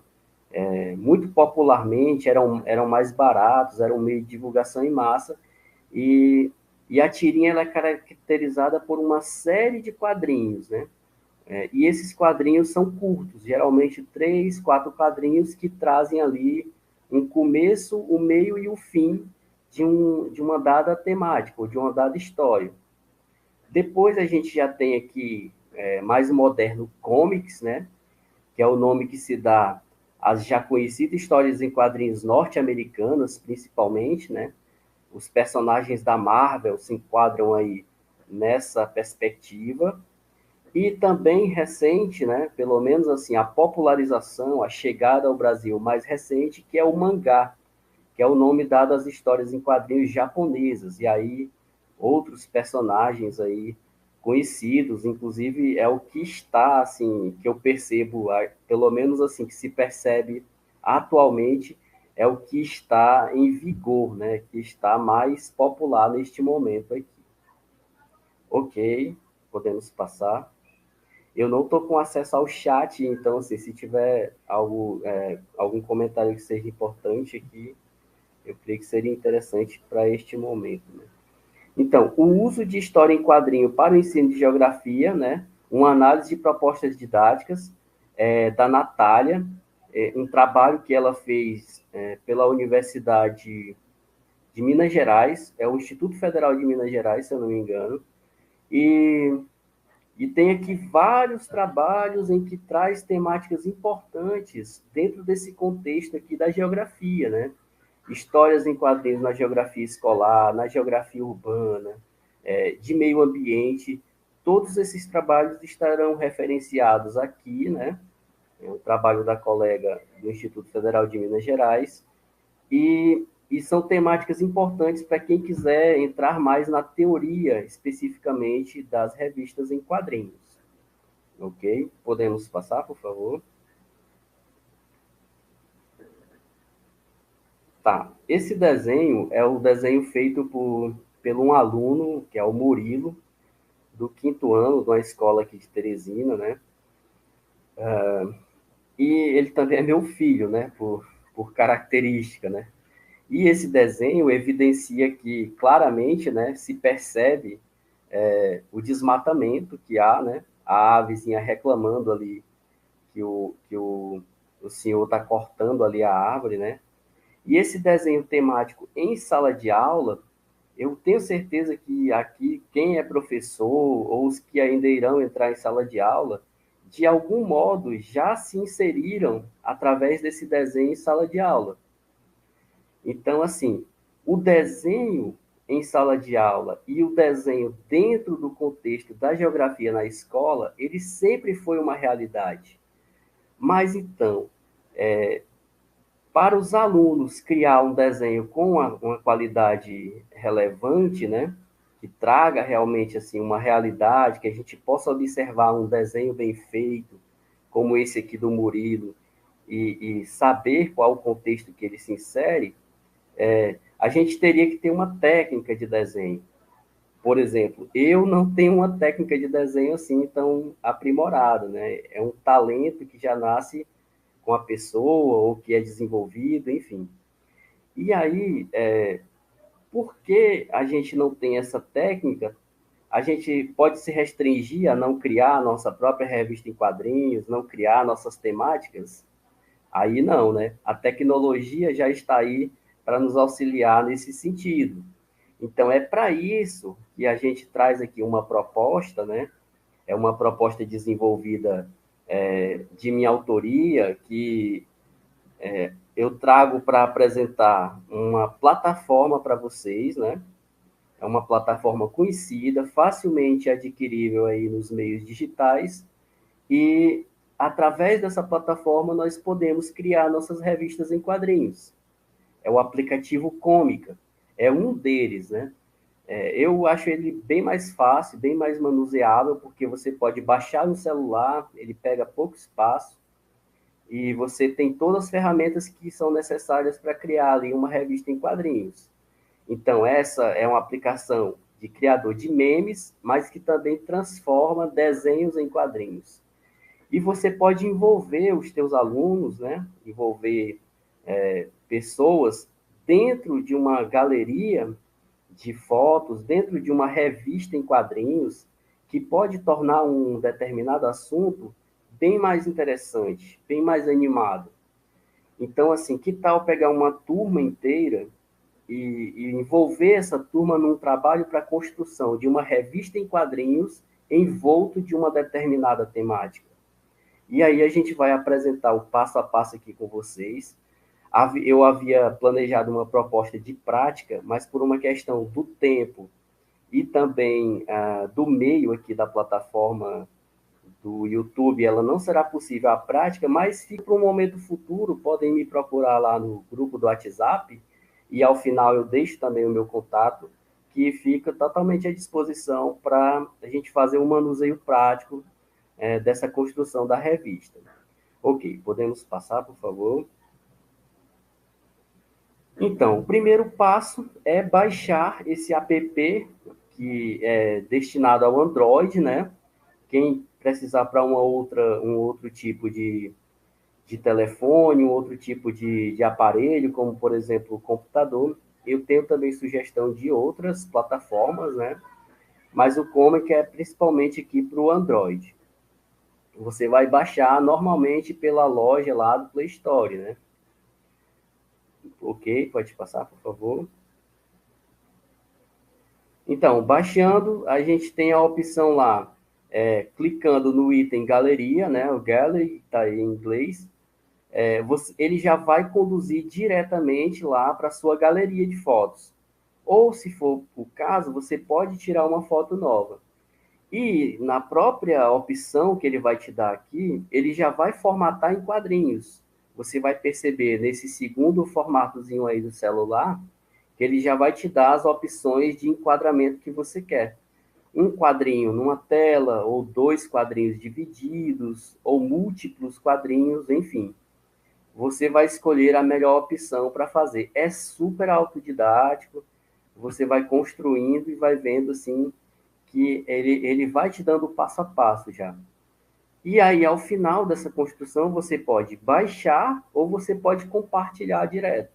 muito popularmente, eram mais baratos, eram um meio de divulgação em massa, e a tirinha ela é caracterizada por uma série de quadrinhos, né, e esses quadrinhos são curtos, geralmente 3, 4 quadrinhos que trazem ali um começo, o meio e o fim de uma dada temática, ou de uma dada história. Depois a gente já tem aqui, mais moderno, comics, né? Que é o nome que se dá às já conhecidas histórias em quadrinhos norte-americanas, principalmente, né? Os personagens da Marvel se enquadram aí nessa perspectiva. E também recente, né, pelo menos assim, a popularização, a chegada ao Brasil mais recente, que é o mangá, que é o nome dado às histórias em quadrinhos japonesas. E aí outros personagens aí conhecidos, inclusive é o que está assim, que eu percebo, pelo menos assim que se percebe atualmente, é o que está em vigor, né, que está mais popular neste momento aqui. Ok, podemos passar. Eu não estou com acesso ao chat, então, assim, se tiver algum comentário que seja importante aqui, Eu creio que seria interessante para este momento, né? Então, o uso de história em quadrinho para o ensino de geografia, né? Uma análise de propostas didáticas da Natália, um trabalho que ela fez pela Universidade de Minas Gerais, é o Instituto Federal de Minas Gerais, se eu não me engano, e tem aqui vários trabalhos em que traz temáticas importantes dentro desse contexto aqui da geografia, né? Histórias em quadrinhos na geografia escolar, na geografia urbana, de meio ambiente. Todos esses trabalhos estarão referenciados aqui, né? É um trabalho da colega do Instituto Federal de Minas Gerais, e são temáticas importantes para quem quiser entrar mais na teoria, especificamente, das revistas em quadrinhos. Ok? Podemos passar, por favor? Tá. Esse desenho é o desenho feito pelo um aluno, que é o Murilo, do 5º ano, de uma escola aqui de Teresina, né? E ele também é meu filho, né? Por característica, né? E esse desenho evidencia que, claramente, né, se percebe o desmatamento que há, né? A avezinha reclamando ali que o senhor está cortando ali a árvore, né? E esse desenho temático em sala de aula, eu tenho certeza que aqui, quem é professor ou os que ainda irão entrar em sala de aula, de algum modo já se inseriram através desse desenho em sala de aula. Então, assim, o desenho em sala de aula e o desenho dentro do contexto da geografia na escola, ele sempre foi uma realidade. Mas, então, para os alunos criar um desenho com uma qualidade relevante, né, que traga realmente assim uma realidade, que a gente possa observar um desenho bem feito, como esse aqui do Murilo, e saber qual o contexto que ele se insere, a gente teria que ter uma técnica de desenho. Por exemplo, eu não tenho uma técnica de desenho assim tão aprimorada, né? É um talento que já nasce com a pessoa ou que é desenvolvido, enfim. E aí, por que a gente não tem essa técnica? A gente pode se restringir a não criar a nossa própria revista em quadrinhos, não criar nossas temáticas? Aí não, né? A tecnologia já está aí para nos auxiliar nesse sentido. Então, é para isso que a gente traz aqui uma proposta, né? É uma proposta desenvolvida de minha autoria, que eu trago para apresentar uma plataforma para vocês, né? É uma plataforma conhecida, facilmente adquirível aí nos meios digitais, e através dessa plataforma nós podemos criar nossas revistas em quadrinhos. É o aplicativo Cômica, é um deles, né? Eu acho ele bem mais fácil, bem mais manuseável, porque você pode baixar no celular, ele pega pouco espaço, e você tem todas as ferramentas que são necessárias para criar ali uma revista em quadrinhos. Então, essa é uma aplicação de criador de memes, mas que também transforma desenhos em quadrinhos. E você pode envolver os teus alunos, né? Envolver pessoas dentro de uma galeria de fotos, dentro de uma revista em quadrinhos, que pode tornar um determinado assunto bem mais interessante, bem mais animado. Então, assim, que tal pegar uma turma inteira e envolver essa turma num trabalho para a construção de uma revista em quadrinhos envolto de uma determinada temática? E aí a gente vai apresentar o passo a passo aqui com vocês. Eu havia planejado uma proposta de prática, mas por uma questão do tempo e também do meio aqui da plataforma do YouTube, ela não será possível a prática, mas fica para um momento futuro, podem me procurar lá no grupo do WhatsApp, e ao final eu deixo também o meu contato, que fica totalmente à disposição para a gente fazer um manuseio prático dessa construção da revista. Ok, podemos passar, por favor? Então, o primeiro passo é baixar esse app, que é destinado ao Android, né? Quem precisar para um outro tipo de de telefone, um outro tipo de aparelho, como, por exemplo, o computador. Eu tenho também sugestão de outras plataformas, né? Mas o Comic é principalmente aqui para o Android. Você vai baixar normalmente pela loja lá do Play Store, né? Ok, pode passar, por favor. Então, baixando, a gente tem a opção lá, clicando no item Galeria, né? O Gallery, está aí em inglês. Ele já vai conduzir diretamente lá para a sua galeria de fotos. Ou, se for o caso, você pode tirar uma foto nova. E na própria opção que ele vai te dar aqui, ele já vai formatar em quadrinhos. Você vai perceber nesse segundo formatozinho aí do celular, que ele já vai te dar as opções de enquadramento que você quer. Um quadrinho numa tela, ou 2 quadrinhos divididos, ou múltiplos quadrinhos, enfim. Você vai escolher a melhor opção para fazer. É super autodidático, você vai construindo e vai vendo assim que ele vai te dando passo a passo já. E aí, ao final dessa construção, você pode baixar ou você pode compartilhar direto.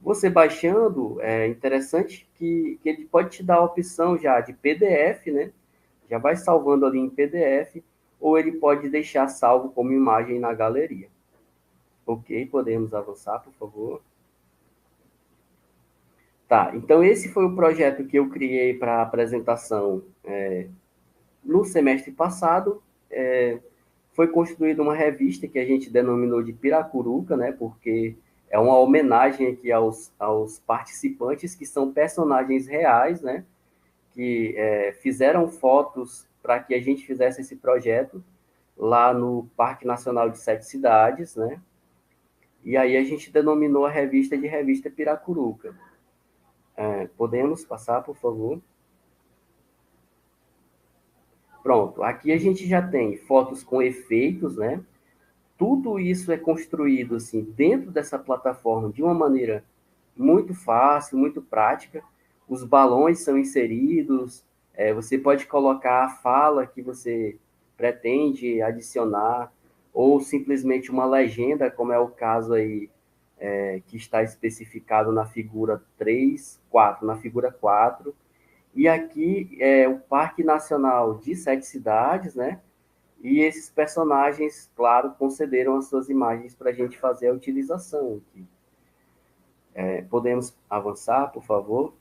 Você baixando, é interessante que ele pode te dar a opção já de PDF, né? Já vai salvando ali em PDF, ou ele pode deixar salvo como imagem na galeria. Ok, podemos avançar, por favor. Tá, então esse foi o projeto que eu criei para a apresentação no semestre passado. Foi construída uma revista que a gente denominou de Piracuruca, né? Porque é uma homenagem aqui aos participantes, que são personagens reais, né? Que fizeram fotos para que a gente fizesse esse projeto lá no Parque Nacional de Sete Cidades, né? E aí a gente denominou a revista de Revista Piracuruca. Podemos passar, por favor? Pronto, aqui a gente já tem fotos com efeitos, né? Tudo isso é construído assim dentro dessa plataforma de uma maneira muito fácil, muito prática. Os balões são inseridos, você pode colocar a fala que você pretende adicionar, ou simplesmente uma legenda, como é o caso aí que está especificado na figura 3, 4, na figura 4. E aqui é o Parque Nacional de Sete Cidades, né? E esses personagens, claro, concederam as suas imagens para a gente fazer a utilização aqui. Podemos avançar, por favor?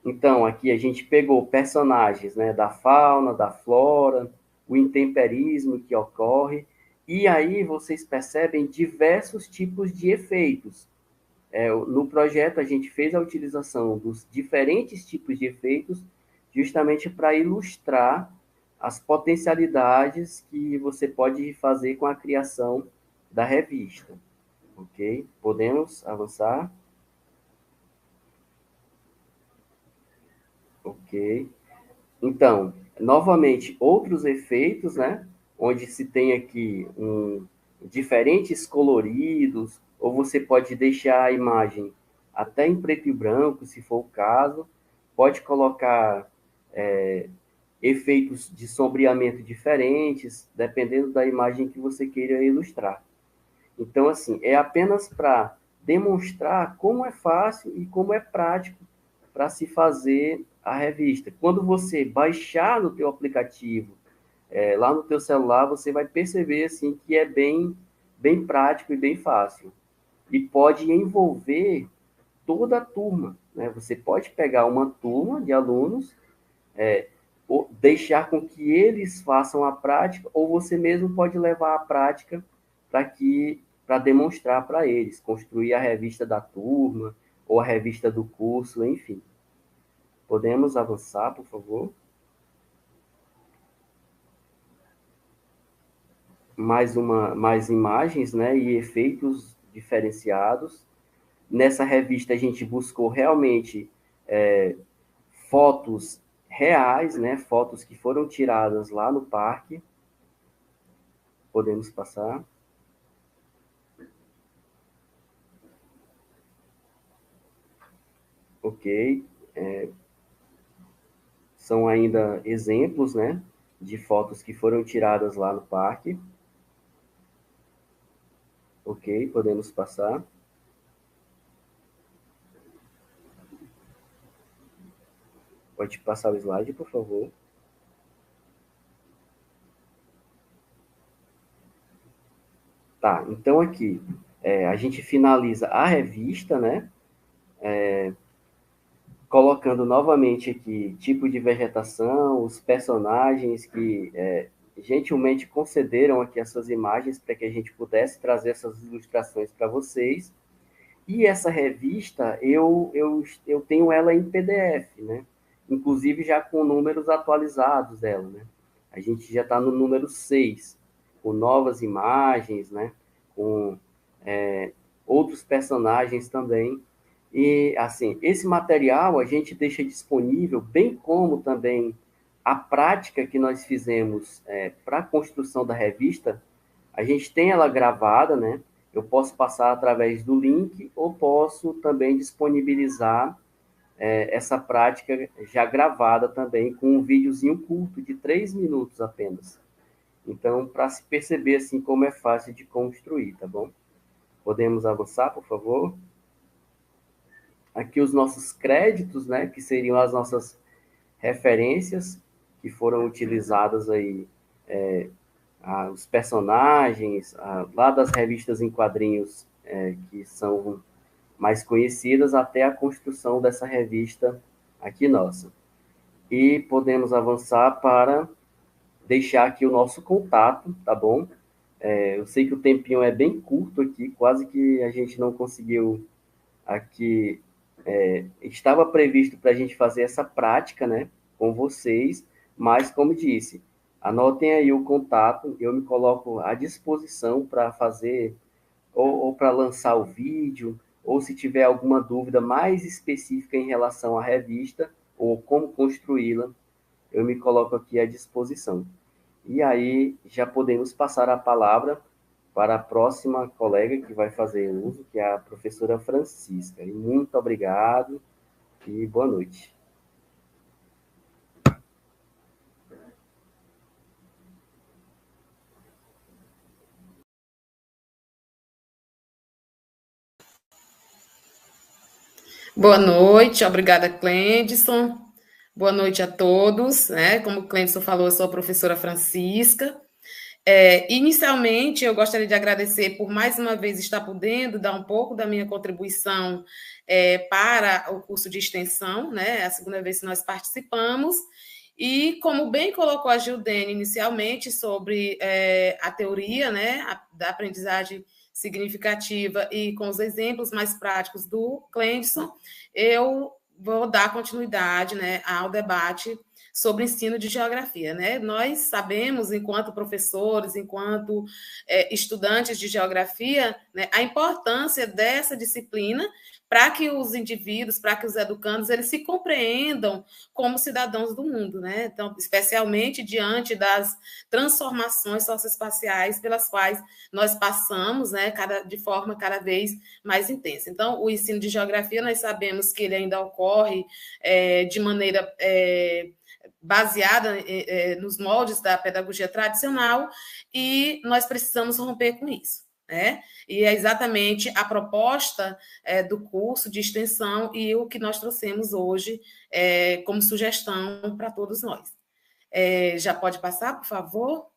Então, aqui a gente pegou personagens, né, da fauna, da flora, o intemperismo que ocorre, e aí vocês percebem diversos tipos de efeitos. No projeto, a gente fez a utilização dos diferentes tipos de efeitos justamente para ilustrar as potencialidades que você pode fazer com a criação da revista. Ok? Podemos avançar? Ok. Então, novamente, outros efeitos, né? Onde se tem aqui diferentes coloridos, ou você pode deixar a imagem até em preto e branco, se for o caso. Pode colocar efeitos de sombreamento diferentes, dependendo da imagem que você queira ilustrar. Então, assim, é apenas para demonstrar como é fácil e como é prático para se fazer a revista. Quando você baixar no teu aplicativo, lá no teu celular, você vai perceber assim que é bem prático e bem fácil. E pode envolver toda a turma, né? Você pode pegar uma turma de alunos, deixar com que eles façam a prática, ou você mesmo pode levar a prática para demonstrar para eles, construir a revista da turma ou a revista do curso, enfim. Podemos avançar, por favor? Mais imagens, né, e efeitos diferenciados. Nessa revista a gente buscou realmente fotos reais, né, fotos que foram tiradas lá no parque. Podemos passar. Ok. São ainda exemplos, né, de fotos que foram tiradas lá no parque. Ok, podemos passar. Pode passar o slide, por favor. Tá, então aqui, a gente finaliza a revista, né? Colocando novamente aqui tipo de vegetação, os personagens que gentilmente concederam aqui as suas imagens para que a gente pudesse trazer essas ilustrações para vocês. E essa revista, eu tenho ela em PDF, né? Inclusive já com números atualizados dela, né? A gente já está no número 6, com novas imagens, né? Com outros personagens também. E, assim, esse material a gente deixa disponível, bem como também a prática que nós fizemos para a construção da revista, a gente tem ela gravada, né? Eu posso passar através do link ou posso também disponibilizar essa prática já gravada também com um videozinho curto de 3 minutos apenas. Então, para se perceber assim como é fácil de construir, tá bom? Podemos avançar, por favor? Aqui os nossos créditos, né, que seriam as nossas referências que foram utilizadas aí, os personagens, lá das revistas em quadrinhos que são mais conhecidas, até a construção dessa revista aqui nossa. E podemos avançar para deixar aqui o nosso contato, tá bom? Eu sei que o tempinho é bem curto aqui, quase que a gente não conseguiu aqui. Estava previsto para a gente fazer essa prática, né, com vocês, mas, como disse, anotem aí o contato, eu me coloco à disposição para fazer, ou para lançar o vídeo, ou se tiver alguma dúvida mais específica em relação à revista, ou como construí-la, eu me coloco aqui à disposição. E aí já podemos passar a palavra para a próxima colega que vai fazer uso, que é a professora Francisca. E muito obrigado e boa noite. Boa noite, obrigada, Clendson. Boa noite a todos, né? Como o Clendson falou, eu sou a professora Francisca. Inicialmente, eu gostaria de agradecer por mais uma vez estar podendo dar um pouco da minha contribuição para o curso de extensão, né? É a segunda vez que nós participamos. E como bem colocou a Gildene inicialmente sobre a teoria, né, da aprendizagem significativa e com os exemplos mais práticos do Clendson, eu vou dar continuidade, né, ao debate sobre ensino de geografia, né? Nós sabemos, enquanto professores, enquanto estudantes de geografia, né, a importância dessa disciplina para que os indivíduos, para que os educandos, eles se compreendam como cidadãos do mundo, né? Então, especialmente diante das transformações socioespaciais pelas quais nós passamos, né, de forma cada vez mais intensa. Então, o ensino de geografia, nós sabemos que ele ainda ocorre de maneira baseada nos moldes da pedagogia tradicional e nós precisamos romper com isso. Né? E é exatamente a proposta do curso de extensão e o que nós trouxemos hoje como sugestão para todos nós. Já pode passar, por favor?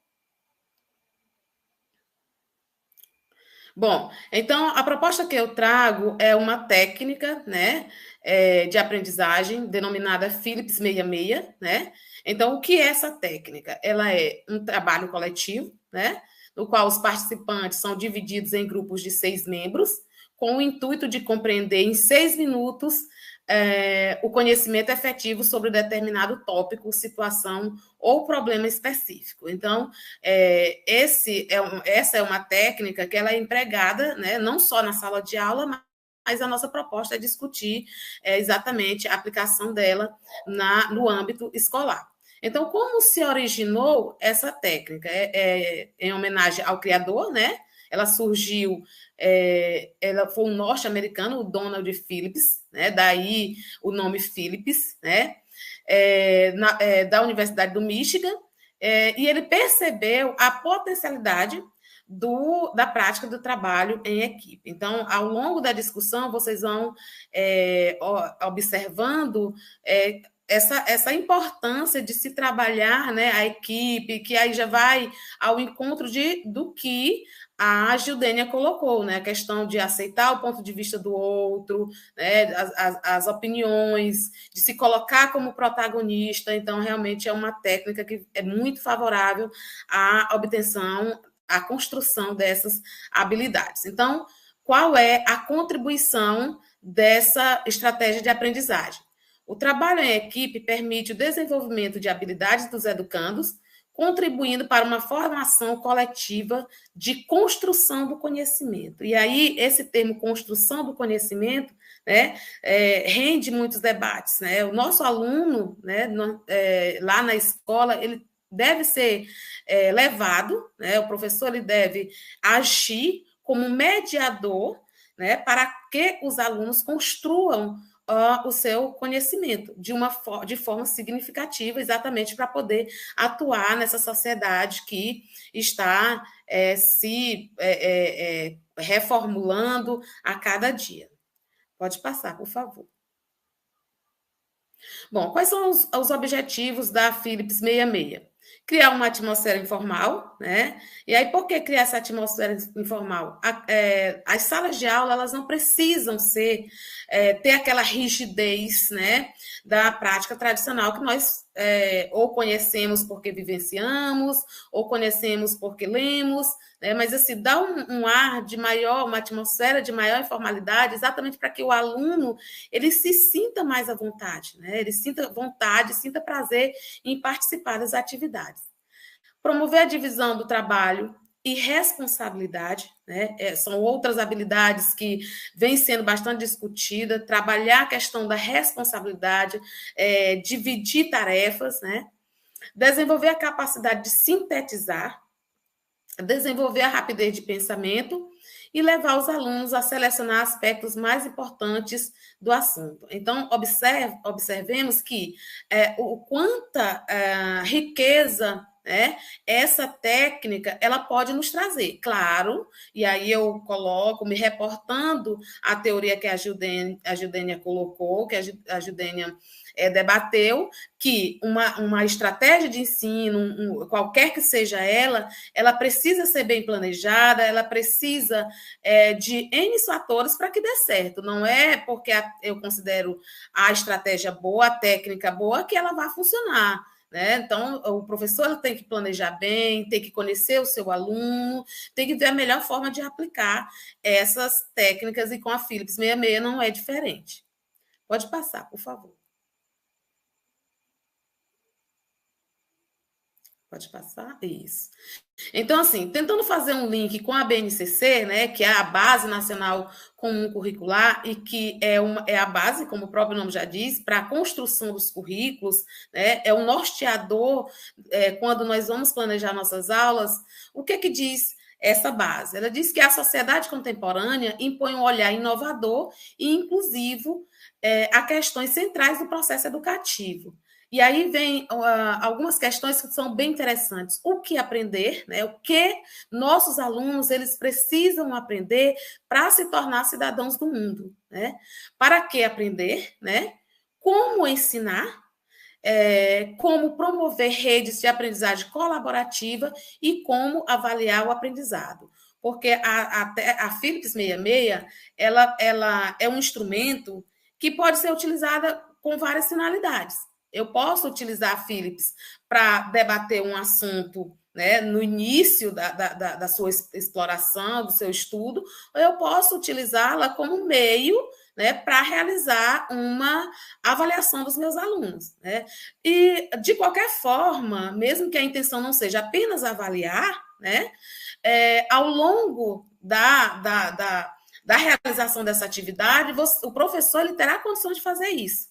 Bom, então, a proposta que eu trago é uma técnica, né, de aprendizagem denominada Phillips 66, né? Então, o que é essa técnica? Ela é um trabalho coletivo, né, no qual os participantes são divididos em grupos de 6 membros, com o intuito de compreender em 6 minutos o conhecimento efetivo sobre determinado tópico, situação ou problema específico. Então, essa é uma técnica que ela é empregada, né, não só na sala de aula, mas a nossa proposta é discutir exatamente a aplicação dela no âmbito escolar. Então, como se originou essa técnica? Em homenagem ao criador, né? Ela surgiu, ela foi um norte-americano, o Donald Phillips, né? Daí o nome Phillips, né? Da Universidade do Michigan, e ele percebeu a potencialidade da prática do trabalho em equipe. Então, ao longo da discussão, vocês vão observando essa importância de se trabalhar, né, a equipe, que aí já vai ao encontro do que a Gildênia colocou, né, a questão de aceitar o ponto de vista do outro, né, as opiniões, de se colocar como protagonista. Então, realmente é uma técnica que é muito favorável à obtenção, à construção dessas habilidades. Então, qual é a contribuição dessa estratégia de aprendizagem? O trabalho em equipe permite o desenvolvimento de habilidades dos educandos, contribuindo para uma formação coletiva de construção do conhecimento. E aí, esse termo construção do conhecimento, né, rende muitos debates, né? O nosso aluno, né, lá na escola, ele deve ser levado, né, o professor ele deve agir como mediador, né, para que os alunos construam o seu conhecimento de forma significativa, exatamente para poder atuar nessa sociedade que está se reformulando a cada dia. Pode passar, por favor. Bom, quais são os objetivos da Philips 66? Criar uma atmosfera informal, né? E aí, por que criar essa atmosfera informal? As salas de aula, elas não precisam ter aquela rigidez, né, da prática tradicional que nós ou conhecemos porque vivenciamos, ou conhecemos porque lemos, né? Mas assim, dá um ar de uma atmosfera de maior informalidade, exatamente para que o aluno ele se sinta mais à vontade, né? Ele sinta vontade, sinta prazer em participar das atividades. Promover a divisão do trabalho e responsabilidade, né? São outras habilidades que vêm sendo bastante discutidas, trabalhar a questão da responsabilidade, dividir tarefas, né? Desenvolver a capacidade de sintetizar, desenvolver a rapidez de pensamento e levar os alunos a selecionar aspectos mais importantes do assunto. Então, observemos que o quanta riqueza, né, essa técnica ela pode nos trazer, claro, e aí eu coloco, me reportando a teoria que a Gildênia colocou, que a Gildênia debateu, que uma estratégia de ensino, qualquer que seja ela precisa ser bem planejada, ela precisa de N fatores para que dê certo. Não é porque eu considero a estratégia boa, a técnica boa, que ela vai funcionar. Né? Então, o professor tem que planejar bem, tem que conhecer o seu aluno, tem que ver a melhor forma de aplicar essas técnicas, e com a Philips 66 não é diferente. Pode passar, por favor. Pode passar? Isso. Então, assim, tentando fazer um link com a BNCC, né, que é a Base Nacional Comum Curricular, e que é a base, como o próprio nome já diz, para a construção dos currículos, né, é o norteador quando nós vamos planejar nossas aulas. O que diz essa base? Ela diz que a sociedade contemporânea impõe um olhar inovador e inclusivo a questões centrais do processo educativo. E aí vem algumas questões que são bem interessantes. O que aprender, né? O que nossos alunos eles precisam aprender para se tornar cidadãos do mundo, né? Para que aprender, né? Como ensinar, como promover redes de aprendizagem colaborativa e como avaliar o aprendizado. Porque a Philips 66 ela é um instrumento que pode ser utilizada com várias finalidades. Eu posso utilizar a Philips para debater um assunto, né, no início da sua exploração, do seu estudo, ou eu posso utilizá-la como meio, né, para realizar uma avaliação dos meus alunos. Né? E, de qualquer forma, mesmo que a intenção não seja apenas avaliar, né, ao longo da realização dessa atividade, o professor ele terá condições de fazer isso.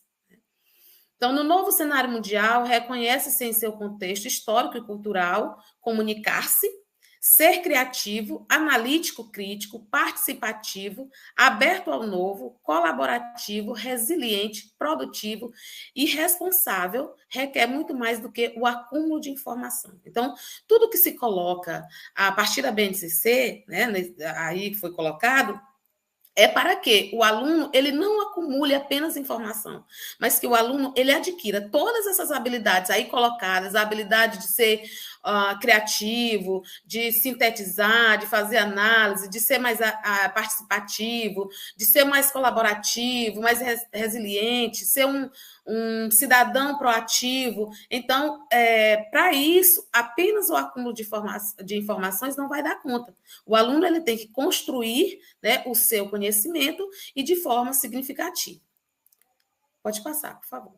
Então, no novo cenário mundial, reconhece-se em seu contexto histórico e cultural comunicar-se, ser criativo, analítico, crítico, participativo, aberto ao novo, colaborativo, resiliente, produtivo e responsável requer muito mais do que o acúmulo de informação. Então, tudo que se coloca a partir da BNCC, né, aí que foi colocado, é para que o aluno ele não acumule apenas informação, mas que o aluno ele adquira todas essas habilidades aí colocadas, a habilidade de ser criativo, de sintetizar, de fazer análise, de ser mais participativo, de ser mais colaborativo, mais resiliente, ser um cidadão proativo. Então, para isso, apenas o acúmulo de informações não vai dar conta. O aluno ele tem que construir, né, o seu conhecimento e de forma significativa. Pode passar, por favor.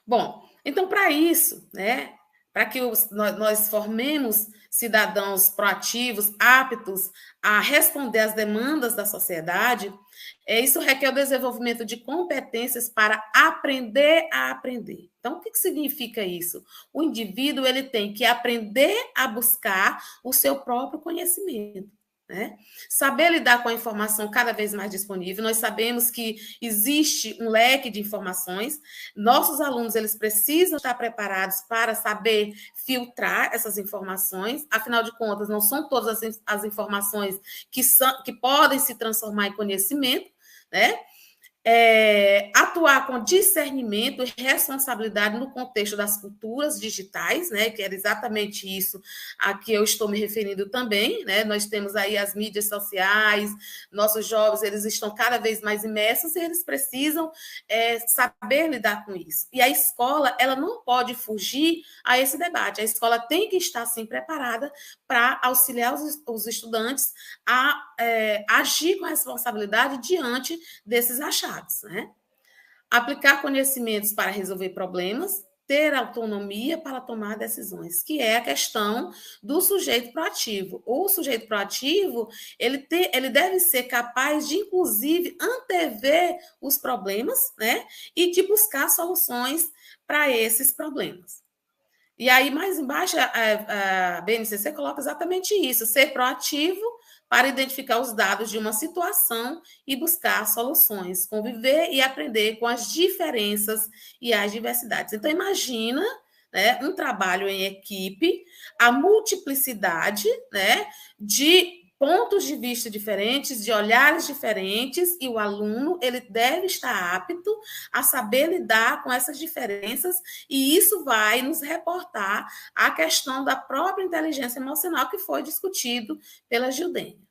Bom, então, para isso, né, para que nós formemos cidadãos proativos, aptos a responder às demandas da sociedade, isso requer o desenvolvimento de competências para aprender a aprender. Então, o que significa isso? O indivíduo ele tem que aprender a buscar o seu próprio conhecimento. Né? Saber lidar com a informação cada vez mais disponível. Nós sabemos que existe um leque de informações. Nossos alunos eles precisam estar preparados para saber filtrar essas informações. Afinal de contas, não são todas as informações que podem se transformar em conhecimento, né? Atuar com discernimento e responsabilidade no contexto das culturas digitais, né, que era exatamente isso a que eu estou me referindo também, né? Nós temos aí as mídias sociais, nossos jovens eles estão cada vez mais imersos e eles precisam saber lidar com isso. E a escola ela não pode fugir a esse debate. A escola tem que estar sim preparada para auxiliar os estudantes a agir com responsabilidade diante desses achados. Né? Aplicar conhecimentos para resolver problemas, ter autonomia para tomar decisões, que é a questão do sujeito proativo. O sujeito proativo, ele deve ser capaz de, inclusive, antever os problemas, né? E de buscar soluções para esses problemas. E aí, mais embaixo, a BNCC coloca exatamente isso, ser proativo para identificar os dados de uma situação e buscar soluções, conviver e aprender com as diferenças e as diversidades. Então, imagina, né, um trabalho em equipe, a multiplicidade, né, de pontos de vista diferentes, de olhares diferentes, e o aluno ele deve estar apto a saber lidar com essas diferenças, e isso vai nos reportar a questão da própria inteligência emocional que foi discutido pela Gildênia.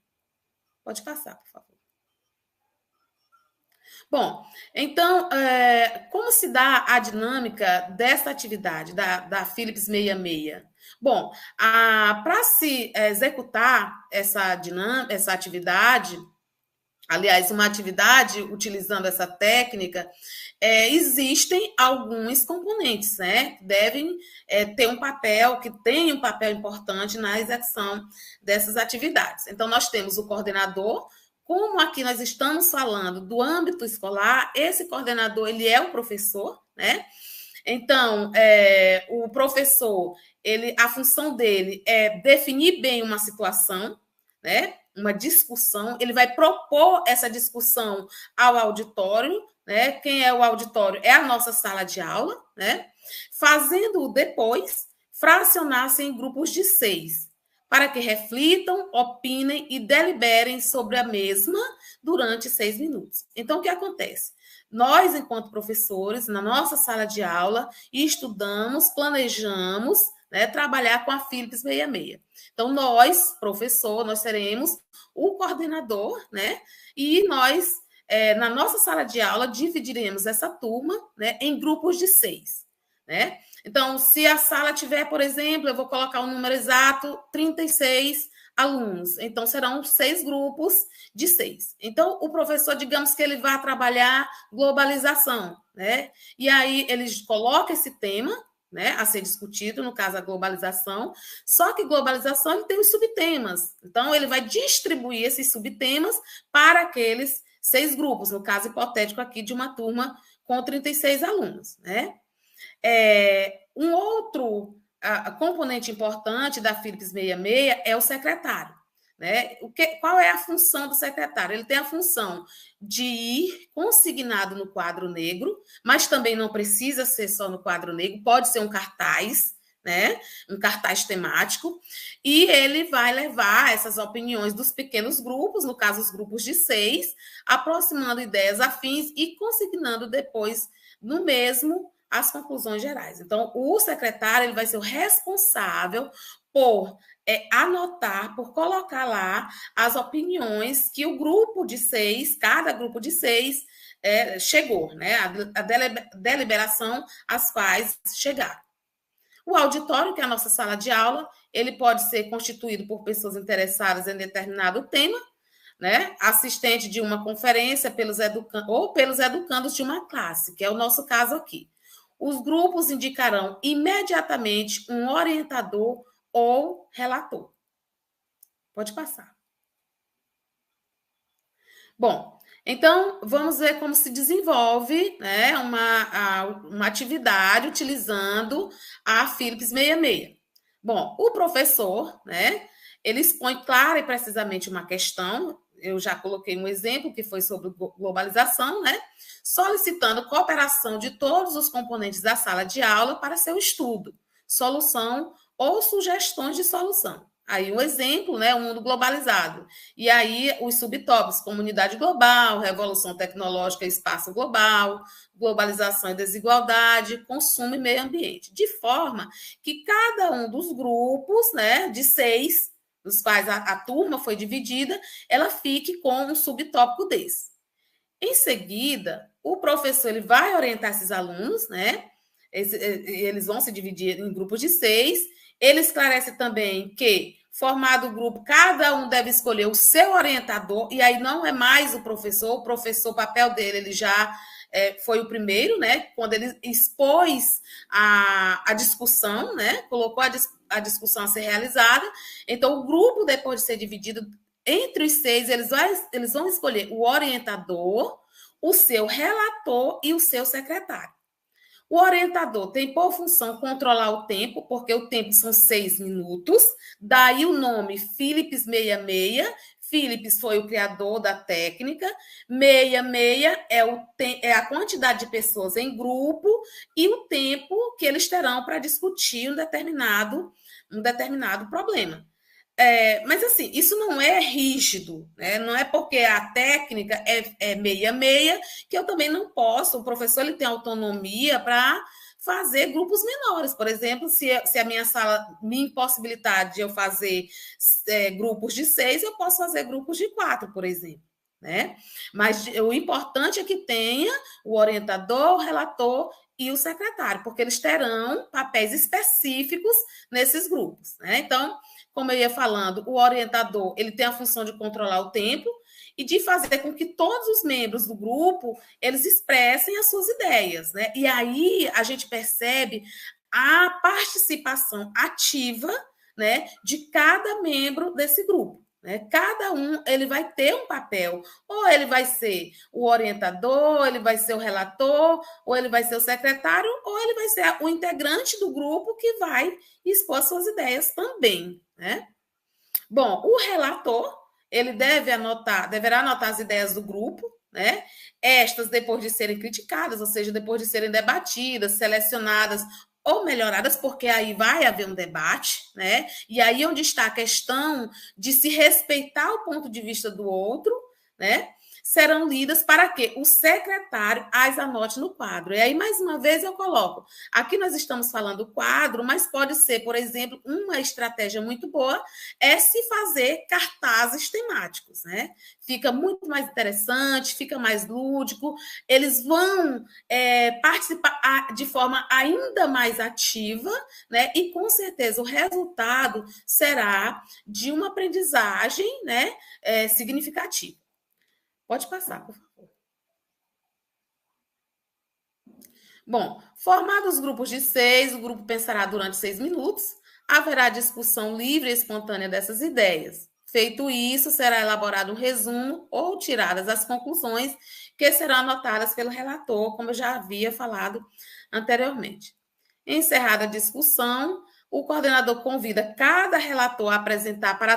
Pode passar, por favor. Bom, então, como se dá a dinâmica dessa atividade, da Philips 66? Bom, para se executar essa atividade, aliás, uma atividade utilizando essa técnica, existem alguns componentes, né? Que devem ter um papel importante na execução dessas atividades. Então, nós temos o coordenador. Como aqui nós estamos falando do âmbito escolar, esse coordenador ele é o professor, né? Então, o professor, a função dele é definir bem uma situação, né? Uma discussão, ele vai propor essa discussão ao auditório, né? Quem é o auditório? É a nossa sala de aula, né? Fazendo depois fracionar-se em grupos de 6, para que reflitam, opinem e deliberem sobre a mesma durante 6 minutos. Então, o que acontece? Nós, enquanto professores, na nossa sala de aula, estudamos, planejamos, né, trabalhar com a Philips 66. Então, nós, professor, nós seremos o coordenador, né? E nós, na nossa sala de aula, dividiremos essa turma, né, em grupos de 6, né? Então, se a sala tiver, por exemplo, eu vou colocar o número exato, 36 alunos. Então, serão 6 grupos de 6. Então, o professor, digamos que ele vai trabalhar globalização, né? E aí, ele coloca esse tema, né, a ser discutido, no caso, a globalização, só que globalização ele tem os subtemas. Então, ele vai distribuir esses subtemas para aqueles 6 grupos, no caso hipotético aqui de uma turma com 36 alunos, né? Um outro a componente importante da Philips 66 é o secretário. Né? Qual é a função do secretário? Ele tem a função de ir consignado no quadro negro, mas também não precisa ser só no quadro negro, pode ser um cartaz, né? Um cartaz temático, e ele vai levar essas opiniões dos pequenos grupos, no caso os grupos de 6, aproximando ideias afins e consignando depois no mesmo as conclusões gerais. Então, o secretário ele vai ser o responsável por anotar, por colocar lá as opiniões que o grupo de 6, cada grupo de 6, chegou, né? A deliberação às quais chegaram. O auditório, que é a nossa sala de aula, ele pode ser constituído por pessoas interessadas em determinado tema, né? Assistente de uma conferência ou pelos educandos de uma classe, que é o nosso caso aqui. Os grupos indicarão imediatamente um orientador ou relator. Pode passar. Bom, então vamos ver como se desenvolve, né, uma atividade utilizando a Philips 66. Bom, o professor, né, ele expõe clara e precisamente uma questão. Eu já coloquei um exemplo que foi sobre globalização, né? Solicitando cooperação de todos os componentes da sala de aula para seu estudo, solução ou sugestões de solução. Aí um exemplo, né, o mundo globalizado. E aí os subtópicos, comunidade global, revolução tecnológica e espaço global, globalização e desigualdade, consumo e meio ambiente. De forma que cada um dos grupos, né, de 6, dos quais a turma foi dividida, ela fique com um subtópico desse. Em seguida, o professor ele vai orientar esses alunos, né? Eles vão se dividir em grupos de 6. Ele esclarece também que, formado o grupo, cada um deve escolher o seu orientador, e aí não é mais o professor, o papel dele, ele já foi o primeiro, né? Quando ele expôs a discussão, né? Colocou a discussão a ser realizada. Então, o grupo, depois de ser dividido entre os 6, eles vão escolher o orientador, o seu relator e o seu secretário. O orientador tem por função controlar o tempo, porque o tempo são 6 minutos, daí o nome Philips 66. Philips foi o criador da técnica, 66 é a quantidade de pessoas em grupo e o tempo que eles terão para discutir um determinado problema. Mas, assim, isso não é rígido, né? Não é porque a técnica é 66 que eu também não posso. O professor ele tem autonomia para fazer grupos menores. Por exemplo, se a minha sala me impossibilitar de eu fazer grupos de 6, eu posso fazer grupos de 4, por exemplo. Né? Mas o importante é que tenha o orientador, o relator e o secretário, porque eles terão papéis específicos nesses grupos. Né? Então, como eu ia falando, o orientador ele tem a função de controlar o tempo e de fazer com que todos os membros do grupo eles expressem as suas ideias, né? E aí a gente percebe a participação ativa, né, de cada membro desse grupo. Né? Cada um ele vai ter um papel, ou ele vai ser o orientador, ou ele vai ser o relator, ou ele vai ser o secretário, ou ele vai ser o integrante do grupo que vai expor suas ideias também. Né? Bom, o relator ele deverá anotar as ideias do grupo, né? Estas depois de serem criticadas, ou seja, depois de serem debatidas, selecionadas ou melhoradas, porque aí vai haver um debate, né? E aí onde está a questão de se respeitar o ponto de vista do outro, né? Serão lidas para que o secretário as anote no quadro. E aí, mais uma vez, eu coloco. Aqui nós estamos falando quadro, mas pode ser, por exemplo, uma estratégia muito boa é se fazer cartazes temáticos, né? Fica muito mais interessante, fica mais lúdico, eles vão participar de forma ainda mais ativa, né? E com certeza o resultado será de uma aprendizagem, né, significativa. Pode passar, por favor. Bom, formados os grupos de 6, o grupo pensará durante 6 minutos, haverá discussão livre e espontânea dessas ideias. Feito isso, será elaborado um resumo ou tiradas as conclusões que serão anotadas pelo relator, como eu já havia falado anteriormente. Encerrada a discussão, o coordenador convida cada relator a apresentar para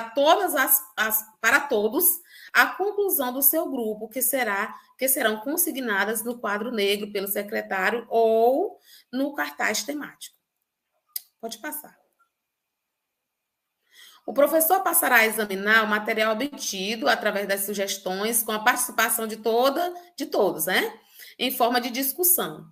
para todos a conclusão do seu grupo, que serão consignadas no quadro negro pelo secretário ou no cartaz temático. Pode passar. O professor passará a examinar o material obtido através das sugestões, com a participação de todos, né? Em forma de discussão,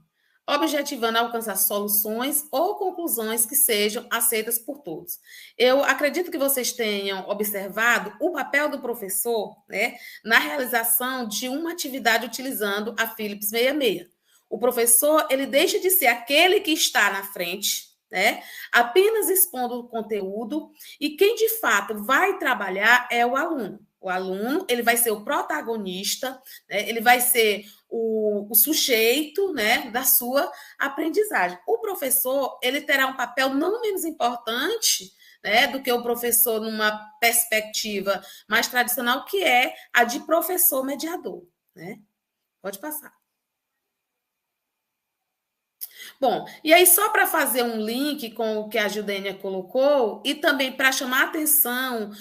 objetivando alcançar soluções ou conclusões que sejam aceitas por todos. Eu acredito que vocês tenham observado o papel do professor, né, na realização de uma atividade utilizando a Philips 66. O professor, ele deixa de ser aquele que está na frente, né, apenas expondo o conteúdo, e quem de fato vai trabalhar é o aluno. O aluno, ele vai ser o protagonista, né, ele vai ser o sujeito, né, da sua aprendizagem. O professor, ele terá um papel não menos importante, né, do que o professor numa perspectiva mais tradicional, que é a de professor mediador, né? Pode passar. Bom, e aí só para fazer um link com o que a Judênia colocou, e também para chamar a atenção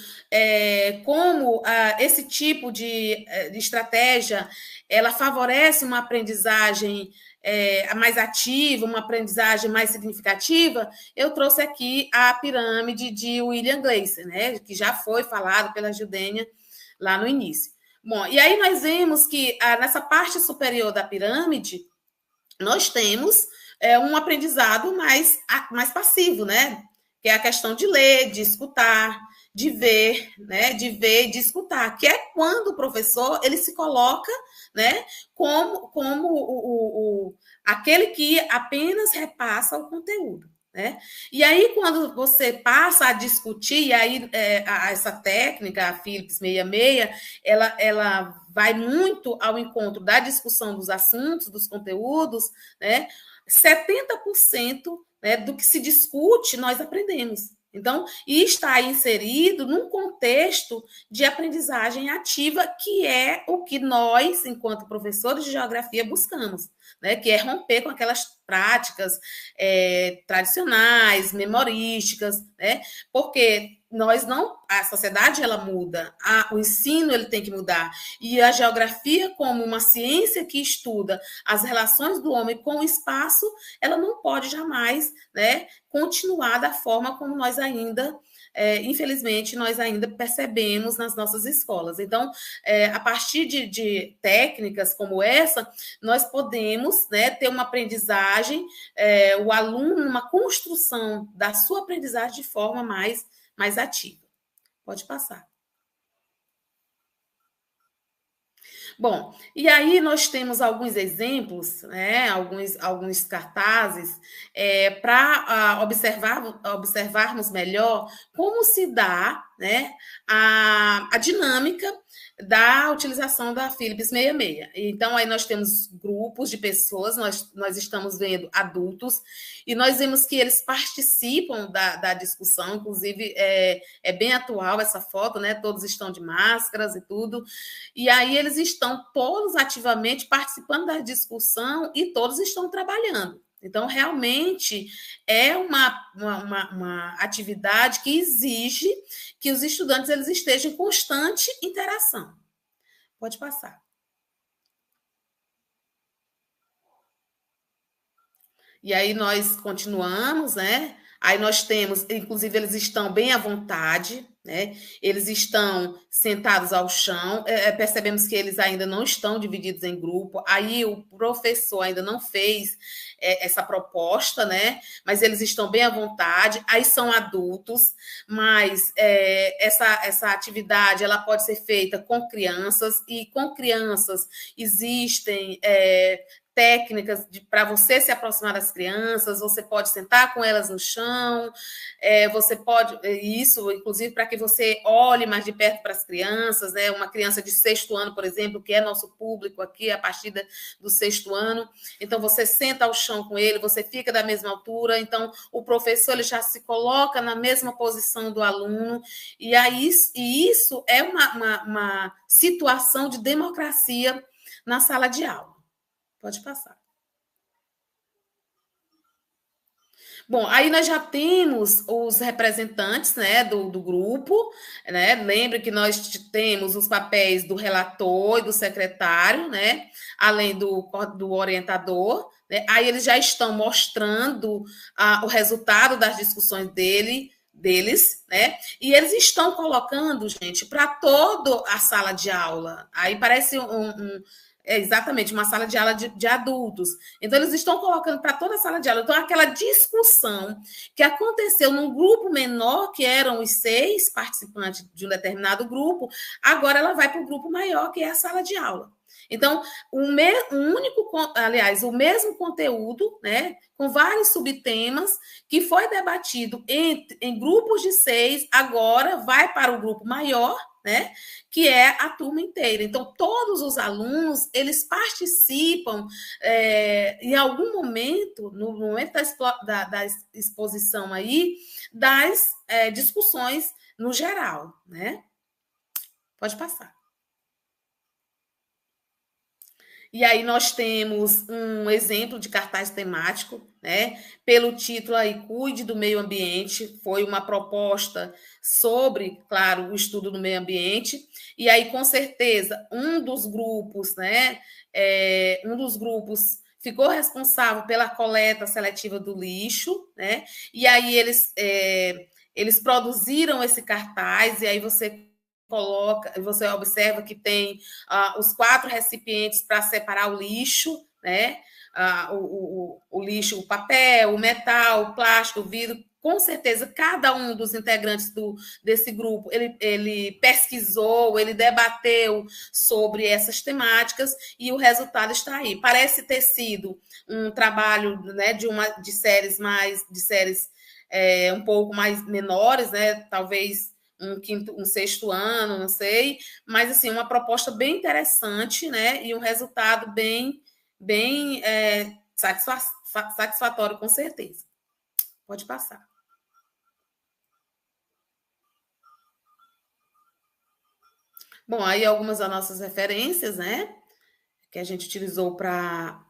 como esse tipo de estratégia, ela favorece uma aprendizagem mais ativa, uma aprendizagem mais significativa, eu trouxe aqui a pirâmide de William Gleiser, né, que já foi falado pela Judênia lá no início. Bom, e aí nós vemos que nessa parte superior da pirâmide, nós temos um aprendizado mais passivo, né? Que é a questão de ler, de escutar, de ver, né? De ver e de escutar, que é quando o professor ele se coloca, né? Como aquele que apenas repassa o conteúdo, né? E aí, quando você passa a discutir, e aí essa técnica, a Philips 66, ela vai muito ao encontro da discussão dos assuntos, dos conteúdos, né? 70%, né, do que se discute, nós aprendemos. Então, e está inserido num contexto de aprendizagem ativa, que é o que nós, enquanto professores de geografia, buscamos, né? Que é romper com aquelas práticas tradicionais, memorísticas, né? Porque a sociedade ela muda, o ensino ele tem que mudar, e a geografia, como uma ciência que estuda as relações do homem com o espaço, ela não pode jamais, né, continuar da forma como nós ainda, infelizmente, nós ainda percebemos nas nossas escolas. Então, a partir de técnicas como essa, nós podemos, né, ter uma aprendizagem, o aluno, uma construção da sua aprendizagem de forma mais ativa. Pode passar. Bom, e aí nós temos alguns exemplos, né, alguns cartazes, para observarmos melhor como se dá, né, a dinâmica da utilização da Philips 66. Então, aí nós temos grupos de pessoas, nós estamos vendo adultos, e nós vemos que eles participam da discussão, inclusive é bem atual essa foto, né? Todos estão de máscaras e tudo, e aí eles estão todos ativamente participando da discussão e todos estão trabalhando. Então, realmente, é uma atividade que exige que os estudantes eles estejam em constante interação. Pode passar. E aí nós continuamos, né? Aí nós temos, inclusive, eles estão bem à vontade, né? Eles estão sentados ao chão, percebemos que eles ainda não estão divididos em grupo, aí o professor ainda não fez essa proposta, né? Mas eles estão bem à vontade, aí são adultos, mas essa atividade ela pode ser feita com crianças, e com crianças existem técnicas para você se aproximar das crianças, você pode sentar com elas no chão, você pode, isso, inclusive, para que você olhe mais de perto para as crianças, né? Uma criança de 6º ano, por exemplo, que é nosso público aqui, a partir do 6º ano, então você senta ao chão com ele, você fica da mesma altura, então o professor ele já se coloca na mesma posição do aluno, e isso é uma situação de democracia na sala de aula. Pode passar. Bom, aí nós já temos os representantes, né, do grupo, né? Lembre que nós temos os papéis do relator e do secretário, né? Além do orientador, né? Aí eles já estão mostrando o resultado das discussões deles, né? E eles estão colocando, gente, para toda a sala de aula. Aí parece exatamente uma sala de aula de adultos. Então, eles estão colocando para toda a sala de aula. Então, aquela discussão que aconteceu num grupo menor, que eram os 6 participantes de um determinado grupo, agora ela vai para o grupo maior, que é a sala de aula. Então, o mesmo conteúdo, né, com vários subtemas, que foi debatido em grupos de 6, agora vai para o grupo maior, né, que é a turma inteira. Então, todos os alunos, eles participam em algum momento, no momento da exposição aí, das discussões no geral, né? Pode passar. E aí nós temos um exemplo de cartaz temático, né? Pelo título aí, Cuide do Meio Ambiente, foi uma proposta sobre, claro, o estudo do meio ambiente. E aí, com certeza, um dos grupos, né? Um dos grupos ficou responsável pela coleta seletiva do lixo, né? E aí eles produziram esse cartaz, e aí você observa que tem os 4 recipientes para separar o lixo, né? O lixo, o papel, o metal, o plástico, o vidro. Com certeza, cada um dos integrantes desse grupo, ele pesquisou, ele debateu sobre essas temáticas e o resultado está aí. Parece ter sido um trabalho, né, de séries um pouco mais menores, né? Talvez um 6º ano, não sei, mas assim, uma proposta bem interessante, né? E um resultado bem satisfatório, com certeza. Pode passar. Bom, aí algumas das nossas referências, né? Que a gente utilizou para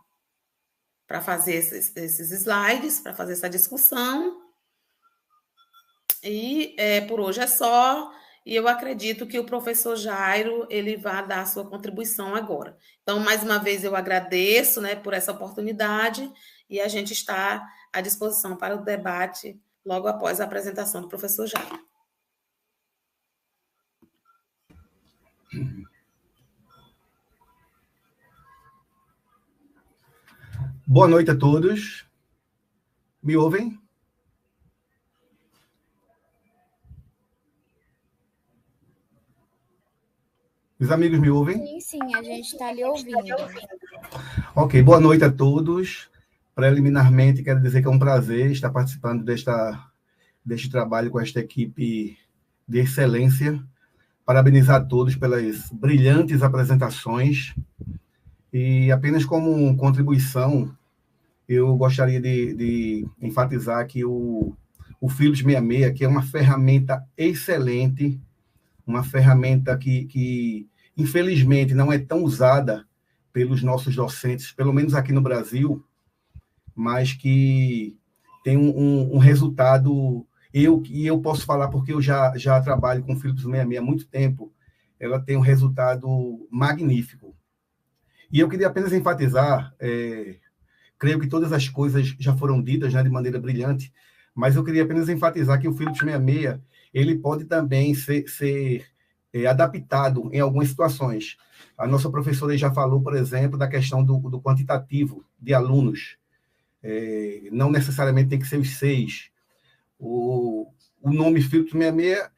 fazer esses slides, para fazer essa discussão. E por hoje é só, e eu acredito que o professor Jairo, ele vai dar a sua contribuição agora. Então, mais uma vez, eu agradeço, né, por essa oportunidade, e a gente está à disposição para o debate logo após a apresentação do professor Jairo. Boa noite a todos. Me ouvem? Os amigos me ouvem? Sim, a gente está lhe ouvindo. Ok, boa noite a todos. Preliminarmente, quero dizer que é um prazer estar participando deste trabalho com esta equipe de excelência. Parabenizar a todos pelas brilhantes apresentações. E apenas como contribuição, eu gostaria de enfatizar que o Philips 66, que é uma ferramenta excelente, uma ferramenta que infelizmente, não é tão usada pelos nossos docentes, pelo menos aqui no Brasil, mas que tem um resultado... Eu posso falar porque eu já trabalho com o Philips 66 há muito tempo, ela tem um resultado magnífico. E eu queria apenas enfatizar, creio que todas as coisas já foram ditas, né, de maneira brilhante, mas eu queria apenas enfatizar que o Philips 66, ele pode também ser adaptado em algumas situações. A nossa professora já falou, por exemplo, da questão do quantitativo de alunos. Não necessariamente tem que ser os 6. O nome Philips 66,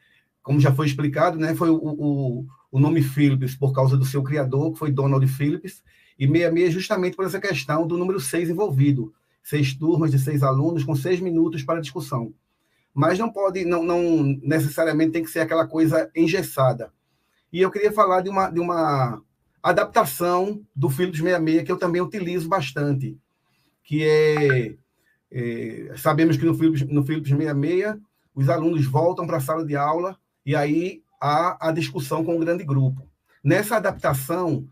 como já foi explicado, né, foi o nome Philips por causa do seu criador, que foi Donald Phillips, e 66 justamente por essa questão do número 6 envolvido. 6 turmas de 6 alunos com 6 minutos para discussão. Mas não necessariamente tem que ser aquela coisa engessada. E eu queria falar de uma adaptação do Philips 66, que eu também utilizo bastante, que sabemos que no Philips 66, os alunos voltam para a sala de aula e aí há a discussão com um grande grupo. Nessa adaptação,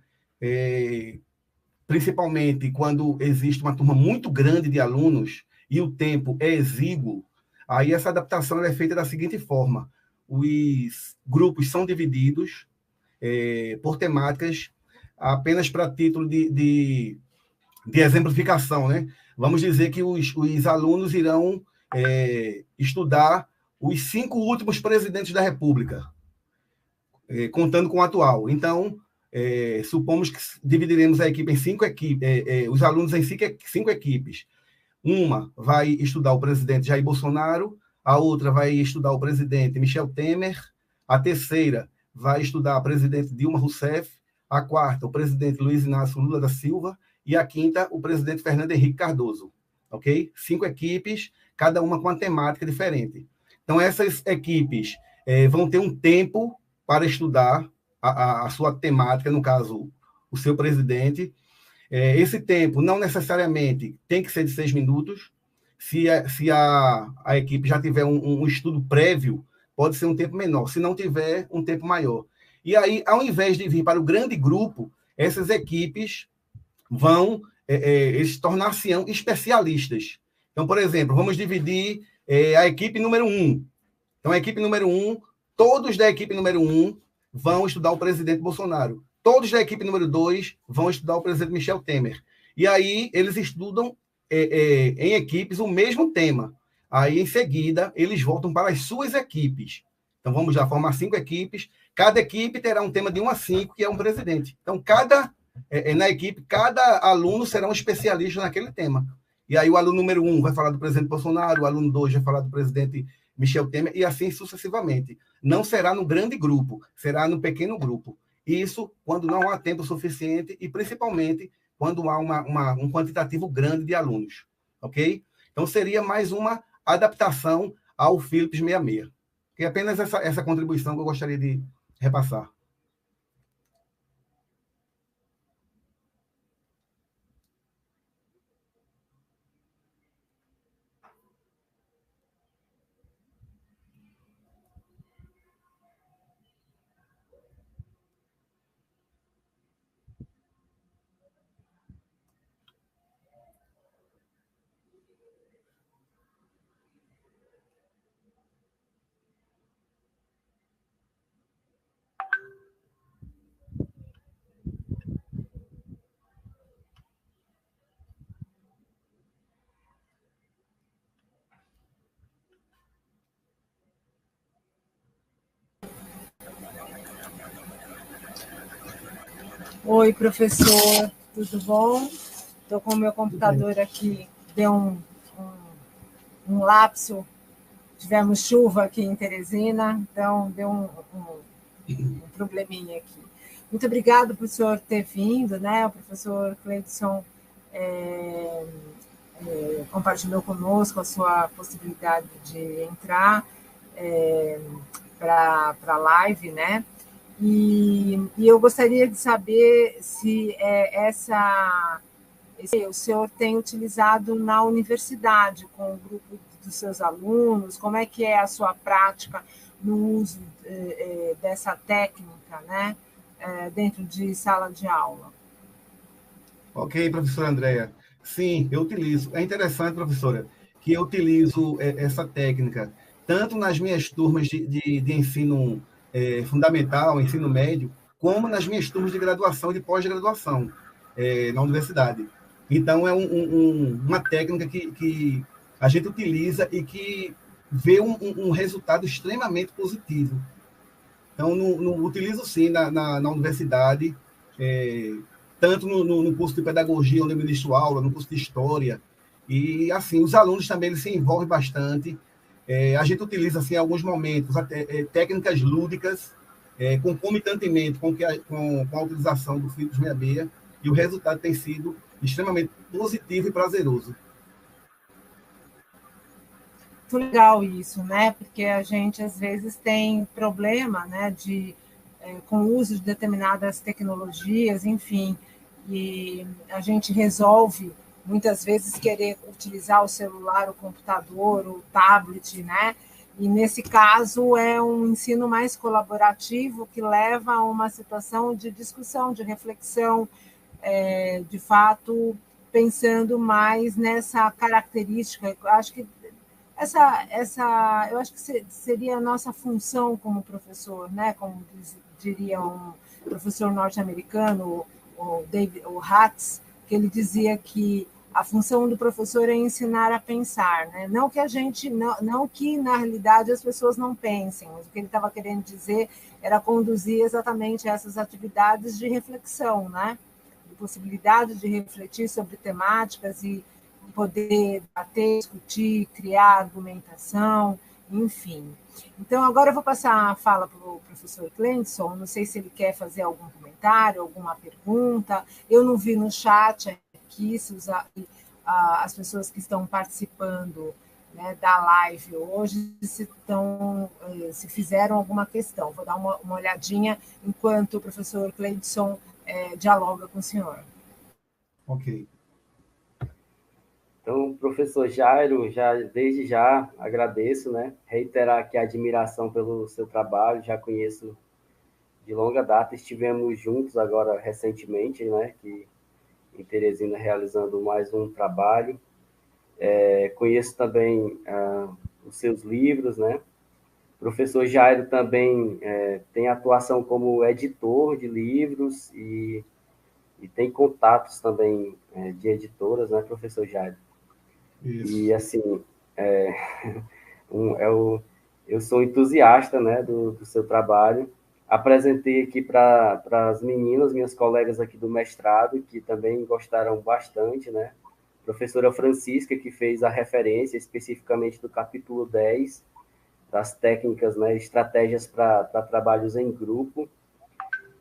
principalmente quando existe uma turma muito grande de alunos, e o tempo é exíguo, aí essa adaptação é feita da seguinte forma: os grupos são divididos por temáticas apenas para título de exemplificação, né? Vamos dizer que os alunos irão estudar os 5 últimos presidentes da República, contando com o atual. Então, supomos que dividiremos a equipe em 5 equipes, os alunos em 5 equipes. Uma vai estudar o presidente Jair Bolsonaro, a outra vai estudar o presidente Michel Temer, a terceira vai estudar a presidente Dilma Rousseff, a quarta, o presidente Luiz Inácio Lula da Silva, e a quinta, o presidente Fernando Henrique Cardoso. Ok? 5 equipes, cada uma com uma temática diferente. Então, essas equipes vão ter um tempo para estudar a sua temática, no caso, o seu presidente. Esse tempo não necessariamente tem que ser de 6 minutos. Se a equipe já tiver um estudo prévio, pode ser um tempo menor. Se não tiver, um tempo maior. E aí, ao invés de vir para o grande grupo, essas equipes vão eles tornar-se-ão especialistas. Então, por exemplo, vamos dividir a equipe número 1. Então, a equipe número 1, todos da equipe número 1 vão estudar o presidente Bolsonaro. Todos da equipe número 2 vão estudar o presidente Michel Temer. E aí, eles estudam em equipes o mesmo tema. Aí, em seguida, eles voltam para as suas equipes. Então, vamos já formar 5 equipes. Cada equipe terá um tema de 1 a 5, que é um presidente. Então, na equipe, cada aluno será um especialista naquele tema. E aí, o aluno número 1 vai falar do presidente Bolsonaro, o aluno 2 vai falar do presidente Michel Temer, e assim sucessivamente. Não será no grande grupo, será no pequeno grupo. Isso quando não há tempo suficiente e, principalmente, quando há um quantitativo grande de alunos. Ok? Então, seria mais uma adaptação ao Philips 66. Que é apenas essa contribuição que eu gostaria de repassar. Oi, professor, tudo bom? Estou com o meu computador aqui, deu um lapso, tivemos chuva aqui em Teresina, então deu um probleminha aqui. Muito obrigado por o senhor ter vindo, né? O professor Cleidson compartilhou conosco a sua possibilidade de entrar para a live, né? E eu gostaria de saber se o senhor tem utilizado na universidade com o grupo dos seus alunos, como é que é a sua prática no uso dessa técnica, né, dentro de sala de aula? Ok, professora Andréa. Sim, eu utilizo. É interessante, professora, que eu utilizo essa técnica tanto nas minhas turmas de ensino fundamental, ensino médio, como nas minhas turmas de graduação e de pós-graduação na universidade. Então, é uma técnica que a gente utiliza e que vê um resultado extremamente positivo. Então, utilizo sim na universidade, tanto no curso de pedagogia, onde eu ministro aula, no curso de história, e assim, os alunos também eles se envolvem bastante. A gente utiliza, assim, em alguns momentos, técnicas lúdicas, concomitantemente com a utilização do Philips 66, e o resultado tem sido extremamente positivo e prazeroso. Muito legal isso, né? Porque a gente, às vezes, tem problema, né, com o uso de determinadas tecnologias, enfim, e a gente resolve, muitas vezes, querer utilizar o celular, o computador, o tablet, né? E, nesse caso, é um ensino mais colaborativo que leva a uma situação de discussão, de reflexão, de fato, pensando mais nessa característica. Eu acho que eu acho que seria a nossa função como professor, né? Como diria um professor norte-americano, o Hatz, que ele dizia que a função do professor é ensinar a pensar, né? Não que não que na realidade as pessoas não pensem, mas o que ele estava querendo dizer era conduzir exatamente essas atividades de reflexão, né? De possibilidade de refletir sobre temáticas e poder debater, discutir, criar argumentação, enfim. Então, agora eu vou passar a fala para o professor Cleidson, não sei se ele quer fazer algum comentário, alguma pergunta. Eu não vi no chat aqui se as pessoas que estão participando, né, da live hoje se fizeram alguma questão. Vou dar uma olhadinha enquanto o professor Cleidson dialoga com o senhor. Ok. Então, professor Jairo, desde já agradeço, né? Reiterar aqui a admiração pelo seu trabalho, já conheço de longa data, estivemos juntos agora recentemente, né? Que em Teresina realizando mais um trabalho. Conheço também os seus livros, né? O professor Jairo também tem atuação como editor de livros e tem contatos também de editoras, né, professor Jairo? Isso. E, assim, eu sou entusiasta, né, do seu trabalho. Apresentei aqui para as meninas, minhas colegas aqui do mestrado, que também gostaram bastante, né? Professora Francisca, que fez a referência especificamente do capítulo 10, das técnicas, né, estratégias para trabalhos em grupo.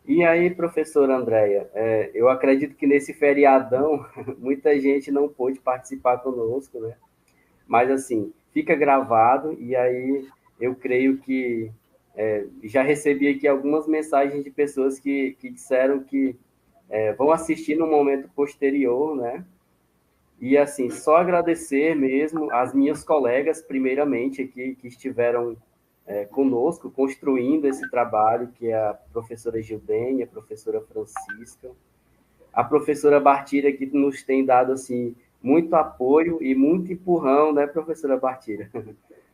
E aí, professora Andréia, eu acredito que nesse feriadão muita gente não pôde participar conosco, né? Mas, assim, fica gravado, e aí eu creio que já recebi aqui algumas mensagens de pessoas que disseram que vão assistir no momento posterior, né? E, assim, só agradecer mesmo às minhas colegas, primeiramente, aqui, que estiveram conosco, construindo esse trabalho, que é a professora Gildênia, a professora Francisca, a professora Bartira, que nos tem dado, assim, muito apoio e muito empurrão, né, professora Bartira?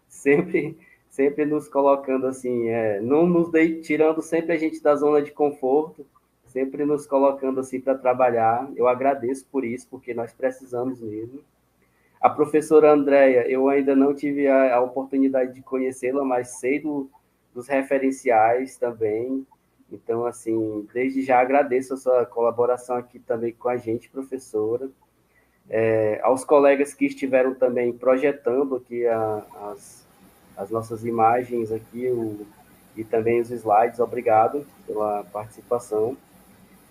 Sempre nos colocando, assim, não nos tirando sempre a gente da zona de conforto, sempre nos colocando, assim, para trabalhar. Eu agradeço por isso, porque nós precisamos mesmo. A professora Andréia, eu ainda não tive a oportunidade de conhecê-la, mas sei dos referenciais também. Então, assim, desde já agradeço a sua colaboração aqui também com a gente, professora. Aos colegas que estiveram também projetando aqui as nossas imagens aqui e também os slides, obrigado pela participação.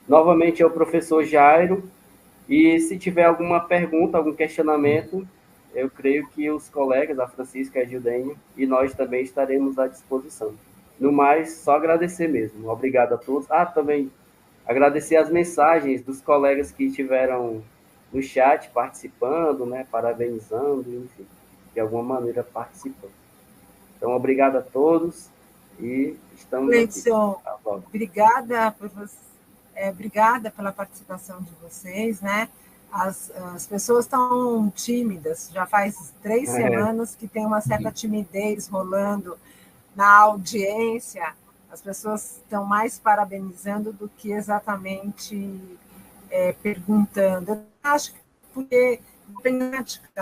Novamente, ao professor Jairo. E se tiver alguma pergunta, algum questionamento, eu creio que os colegas, a Francisca e a Gildênia, e nós também estaremos à disposição. No mais, só agradecer mesmo. Obrigado a todos. Também agradecer as mensagens dos colegas que estiveram no chat participando, né, parabenizando, enfim, de alguma maneira participando. Então, obrigado a todos e estamos Cleidson, aqui. Obrigada pela participação de vocês, né? As pessoas estão tímidas, já faz 3 semanas que tem uma certa timidez rolando na audiência. As pessoas estão mais parabenizando do que exatamente perguntando. Eu acho que porque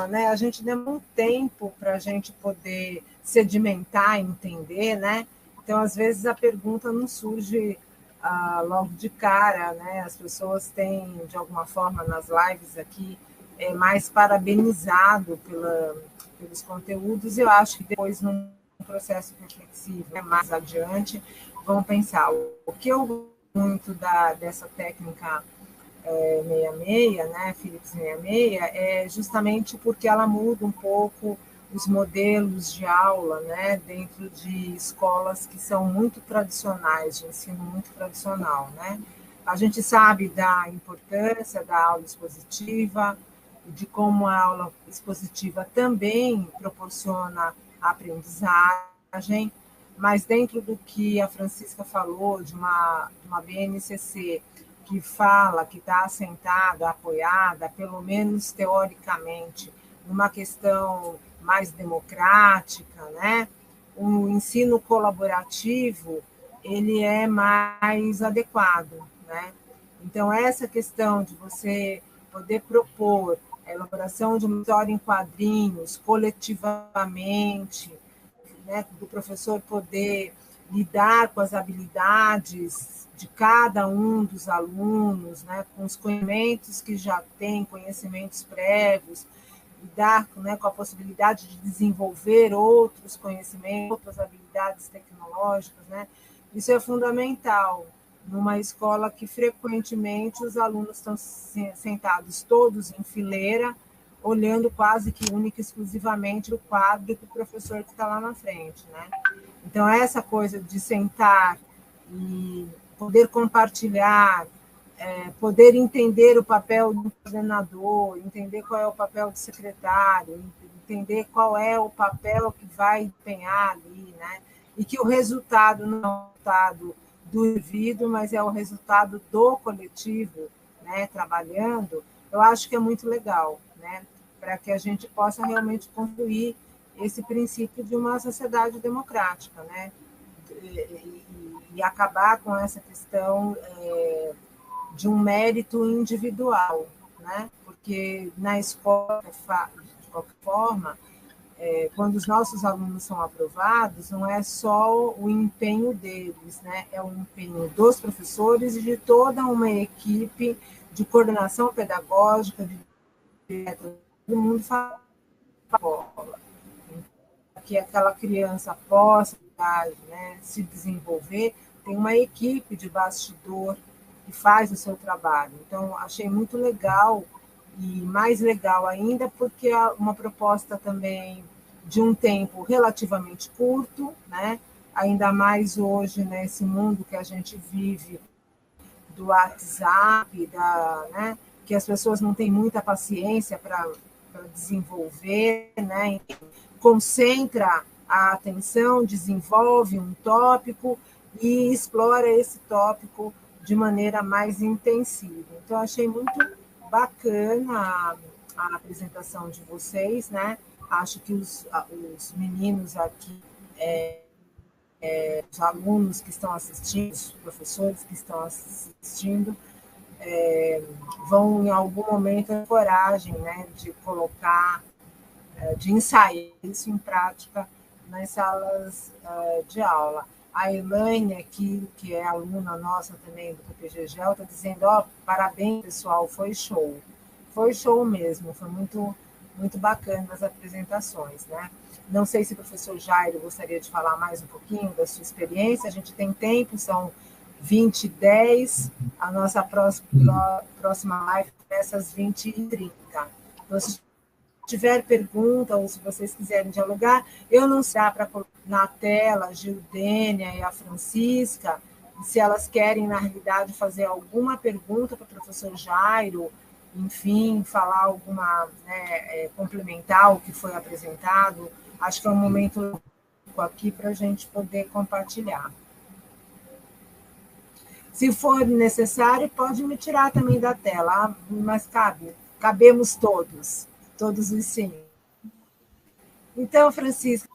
né? A gente demora um tempo para a gente poder sedimentar, entender, né? Então, às vezes, a pergunta não surge logo de cara, né? As pessoas têm, de alguma forma, nas lives aqui, mais parabenizado pelos conteúdos, e eu acho que depois, num processo reflexivo, né, mais adiante, vão pensar o que eu gosto muito dessa técnica 66, né, Phillips 66, é justamente porque ela muda um pouco os modelos de aula, né, dentro de escolas que são muito tradicionais, de ensino muito tradicional, né. A gente sabe da importância da aula expositiva, de como a aula expositiva também proporciona aprendizagem, mas dentro do que a Francisca falou, de uma BNCC que fala, que está assentada, apoiada, pelo menos teoricamente, numa questão mais democrática, né? O ensino colaborativo ele é mais adequado, né? Então, essa questão de você poder propor a elaboração de uma história em quadrinhos, coletivamente, né, do professor poder lidar com as habilidades de cada um dos alunos, né, com os conhecimentos que já têm, conhecimentos prévios, lidar, né, com a possibilidade de desenvolver outros conhecimentos, outras habilidades tecnológicas, né? Isso é fundamental numa escola que frequentemente os alunos estão sentados todos em fileira, olhando quase que única e exclusivamente o quadro do professor que está lá na frente, né? Então, essa coisa de sentar e poder compartilhar, poder entender o papel do coordenador, entender qual é o papel do secretário, entender qual é o papel que vai empenhar ali, né? E que o resultado não é o resultado do indivíduo, mas é o resultado do coletivo, né? Trabalhando, eu acho que é muito legal, né? Para que a gente possa realmente construir esse princípio de uma sociedade democrática, né? E acabar com essa questão de um mérito individual, né? Porque na escola, de qualquer forma, quando os nossos alunos são aprovados, não é só o empenho deles, né? É o empenho dos professores e de toda uma equipe de coordenação pedagógica, de todo mundo faz escola, que aquela criança possa, né, se desenvolver, tem uma equipe de bastidor que faz o seu trabalho. Então, achei muito legal, e mais legal ainda, porque é uma proposta também de um tempo relativamente curto, né? Ainda mais hoje, nesse mundo que a gente vive, do WhatsApp, né? Que as pessoas não têm muita paciência para desenvolver, né? Concentra a atenção, desenvolve um tópico e explora esse tópico de maneira mais intensiva. Então, achei muito bacana a apresentação de vocês, né? Acho que os meninos aqui, os alunos que estão assistindo, os professores que estão assistindo, vão, em algum momento, ter coragem, né, de colocar, de ensaiar isso em prática nas salas de aula. A Elaine aqui, que é aluna nossa também do PPGGEL, está dizendo, parabéns, pessoal, foi show. Foi show mesmo, foi muito, muito bacana as apresentações, né? Não sei se o professor Jairo gostaria de falar mais um pouquinho da sua experiência, a gente tem tempo, são 20h10, a nossa próxima live começa às 20h30. Então, se tiver pergunta ou se vocês quiserem dialogar, eu não sei para colocar na tela a Gildênia e a Francisca, se elas querem, na realidade, fazer alguma pergunta para o professor Jairo, enfim, falar alguma, né, complementar o que foi apresentado. Acho que é um momento aqui para a gente poder compartilhar. Se for necessário, pode me tirar também da tela, mas cabemos todos os 5. Então, Francisco.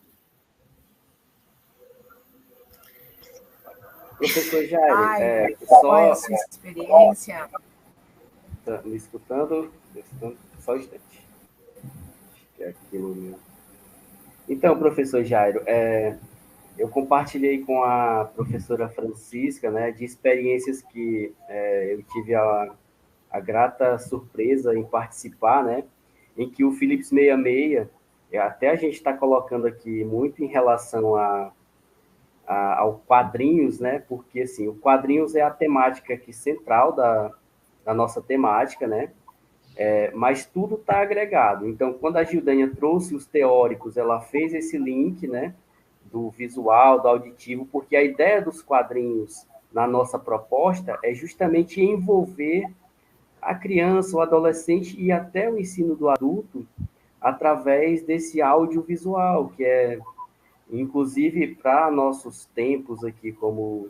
Professor Jairo, qual é a sua experiência? Tá me escutando? Só um instante. Acho que é aquilo mesmo. Então, professor Jairo, eu compartilhei com a professora Francisca, né, de experiências que eu tive a grata surpresa em participar, né, em que o Philips 66, até a gente está colocando aqui muito em relação ao quadrinhos, né, porque assim, o quadrinhos é a temática aqui central da nossa temática, né, mas tudo está agregado. Então, quando a Gildânia trouxe os teóricos, ela fez esse link, né, do visual, do auditivo, porque a ideia dos quadrinhos na nossa proposta é justamente envolver a criança, o adolescente e até o ensino do adulto através desse audiovisual, que é, inclusive, para nossos tempos aqui como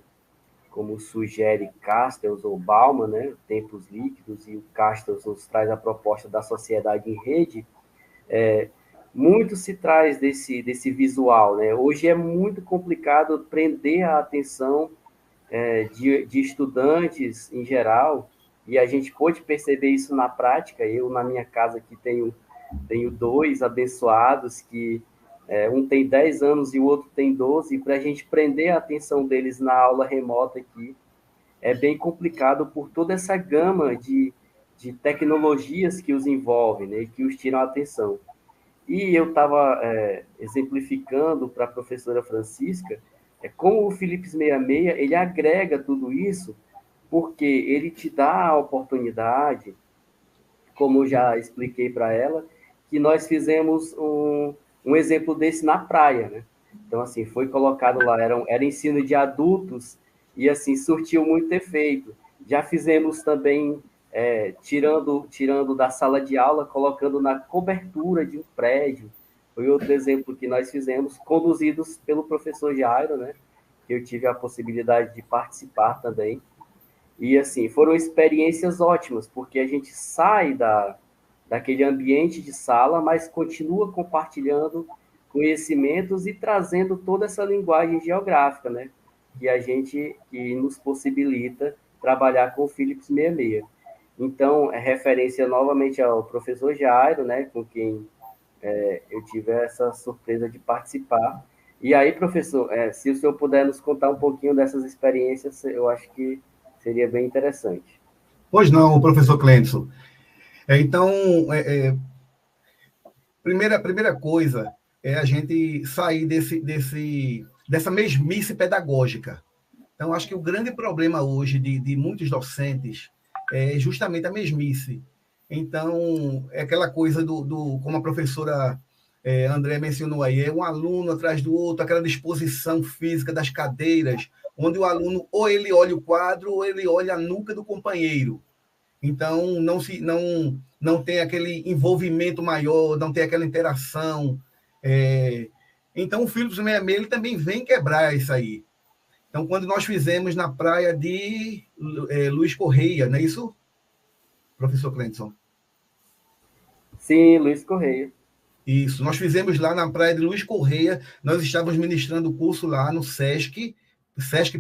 como sugere Castells ou Bauman, né, tempos líquidos, e o Castells nos traz a proposta da sociedade em rede, muito se traz desse visual, né? Hoje é muito complicado prender a atenção de estudantes em geral, e a gente pôde perceber isso na prática. Eu, na minha casa, aqui tenho 2 abençoados, que um tem 10 anos e o outro tem 12, e para a gente prender a atenção deles na aula remota aqui, é bem complicado por toda essa gama de tecnologias que os envolvem, né, que os tiram a atenção. E eu estava exemplificando para a professora Francisca como o Philips 66, ele agrega tudo isso, porque ele te dá a oportunidade, como eu já expliquei para ela, que nós fizemos um exemplo desse na praia, né? Então, assim, foi colocado lá, era ensino de adultos, e, assim, surtiu muito efeito. Já fizemos também, tirando da sala de aula, colocando na cobertura de um prédio. Foi outro exemplo que nós fizemos, conduzidos pelo professor Jairo, né? Que eu tive a possibilidade de participar também. E, assim, foram experiências ótimas, porque a gente sai daquele ambiente de sala, mas continua compartilhando conhecimentos e trazendo toda essa linguagem geográfica, né? Que nos possibilita trabalhar com o Philips 66. Então, referência novamente ao professor Jairo, né? Com quem eu tive essa surpresa de participar. E aí, professor, se o senhor puder nos contar um pouquinho dessas experiências, eu acho que seria bem interessante. Pois não, professor Clemson. Então, primeira coisa é a gente sair dessa mesmice pedagógica. Então, acho que o grande problema hoje de muitos docentes é justamente a mesmice. Então, é aquela coisa como a professora André mencionou aí, é um aluno atrás do outro, aquela disposição física das cadeiras, onde o aluno ou ele olha o quadro ou ele olha a nuca do companheiro. Então, não tem aquele envolvimento maior, não tem aquela interação. Então, o Philips 66 ele também vem quebrar isso aí. Então, quando nós fizemos na praia de Luiz Correia, não é isso, professor Clemson? Sim, Luiz Correia. Isso, nós fizemos lá na praia de Luiz Correia, nós estávamos ministrando o curso lá no Sesc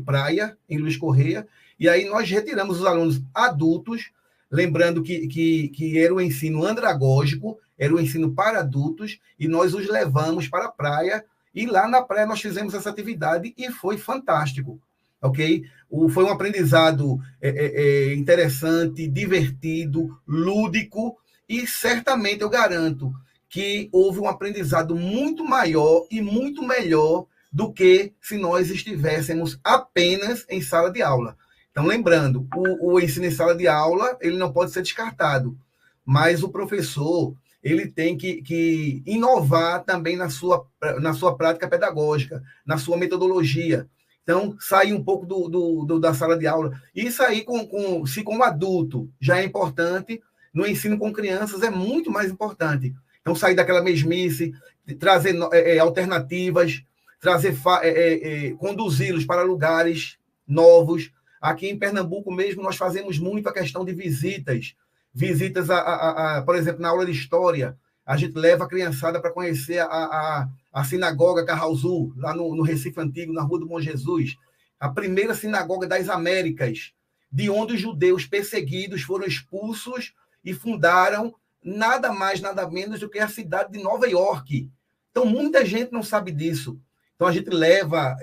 Praia, em Luiz Correia, e aí nós retiramos os alunos adultos, lembrando que era o ensino andragógico, era o ensino para adultos, e nós os levamos para a praia, e lá na praia nós fizemos essa atividade e foi fantástico, ok? Foi um aprendizado interessante, divertido, lúdico, e certamente eu garanto que houve um aprendizado muito maior e muito melhor do que se nós estivéssemos apenas em sala de aula. Então, lembrando, o ensino em sala de aula ele não pode ser descartado, mas o professor ele tem que inovar também na sua prática pedagógica, na sua metodologia. Então, sair um pouco da sala de aula. E sair se com um adulto já é importante, no ensino com crianças é muito mais importante. Então, sair daquela mesmice, trazer alternativas, conduzi-los para lugares novos. Aqui em Pernambuco mesmo, nós fazemos muito a questão de visitas, por exemplo, na aula de História, a gente leva a criançada para conhecer a sinagoga Carrauzu, lá no Recife Antigo, na Rua do Bom Jesus, a primeira sinagoga das Américas, de onde os judeus perseguidos foram expulsos e fundaram nada mais, nada menos do que a cidade de Nova York. Então, muita gente não sabe disso. Então, a gente leva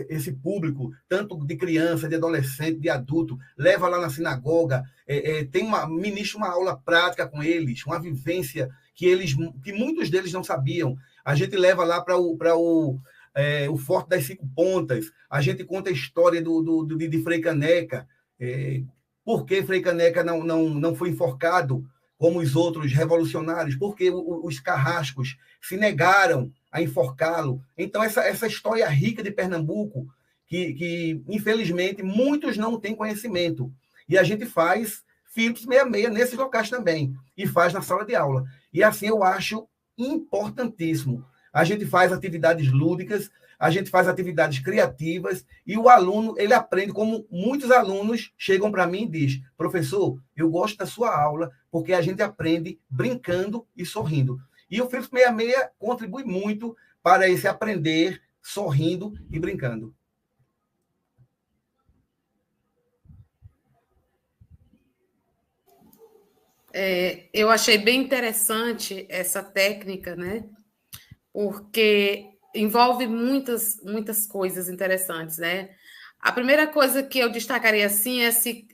esse público, tanto de criança, de adolescente, de adulto, leva lá na sinagoga, ministra uma aula prática com eles, uma vivência que muitos deles não sabiam. A gente leva lá para o Forte das Cinco Pontas, a gente conta a história de Frei Caneca, por que Frei Caneca não foi enforcado como os outros revolucionários, porque os carrascos se negaram a enforcá-lo. Então, essa história rica de Pernambuco, que infelizmente, muitos não têm conhecimento. E a gente faz Philips 66 nesses locais também, e faz na sala de aula. E assim, eu acho importantíssimo a gente faz atividades lúdicas, a gente faz atividades criativas, e o aluno, ele aprende, como muitos alunos chegam para mim e dizem: professor, eu gosto da sua aula, porque a gente aprende brincando e sorrindo. E o Philips 66 contribui muito para esse aprender sorrindo e brincando. Eu achei bem interessante essa técnica, né? Porque envolve muitas coisas interessantes, né? A primeira coisa que eu destacaria assim é esse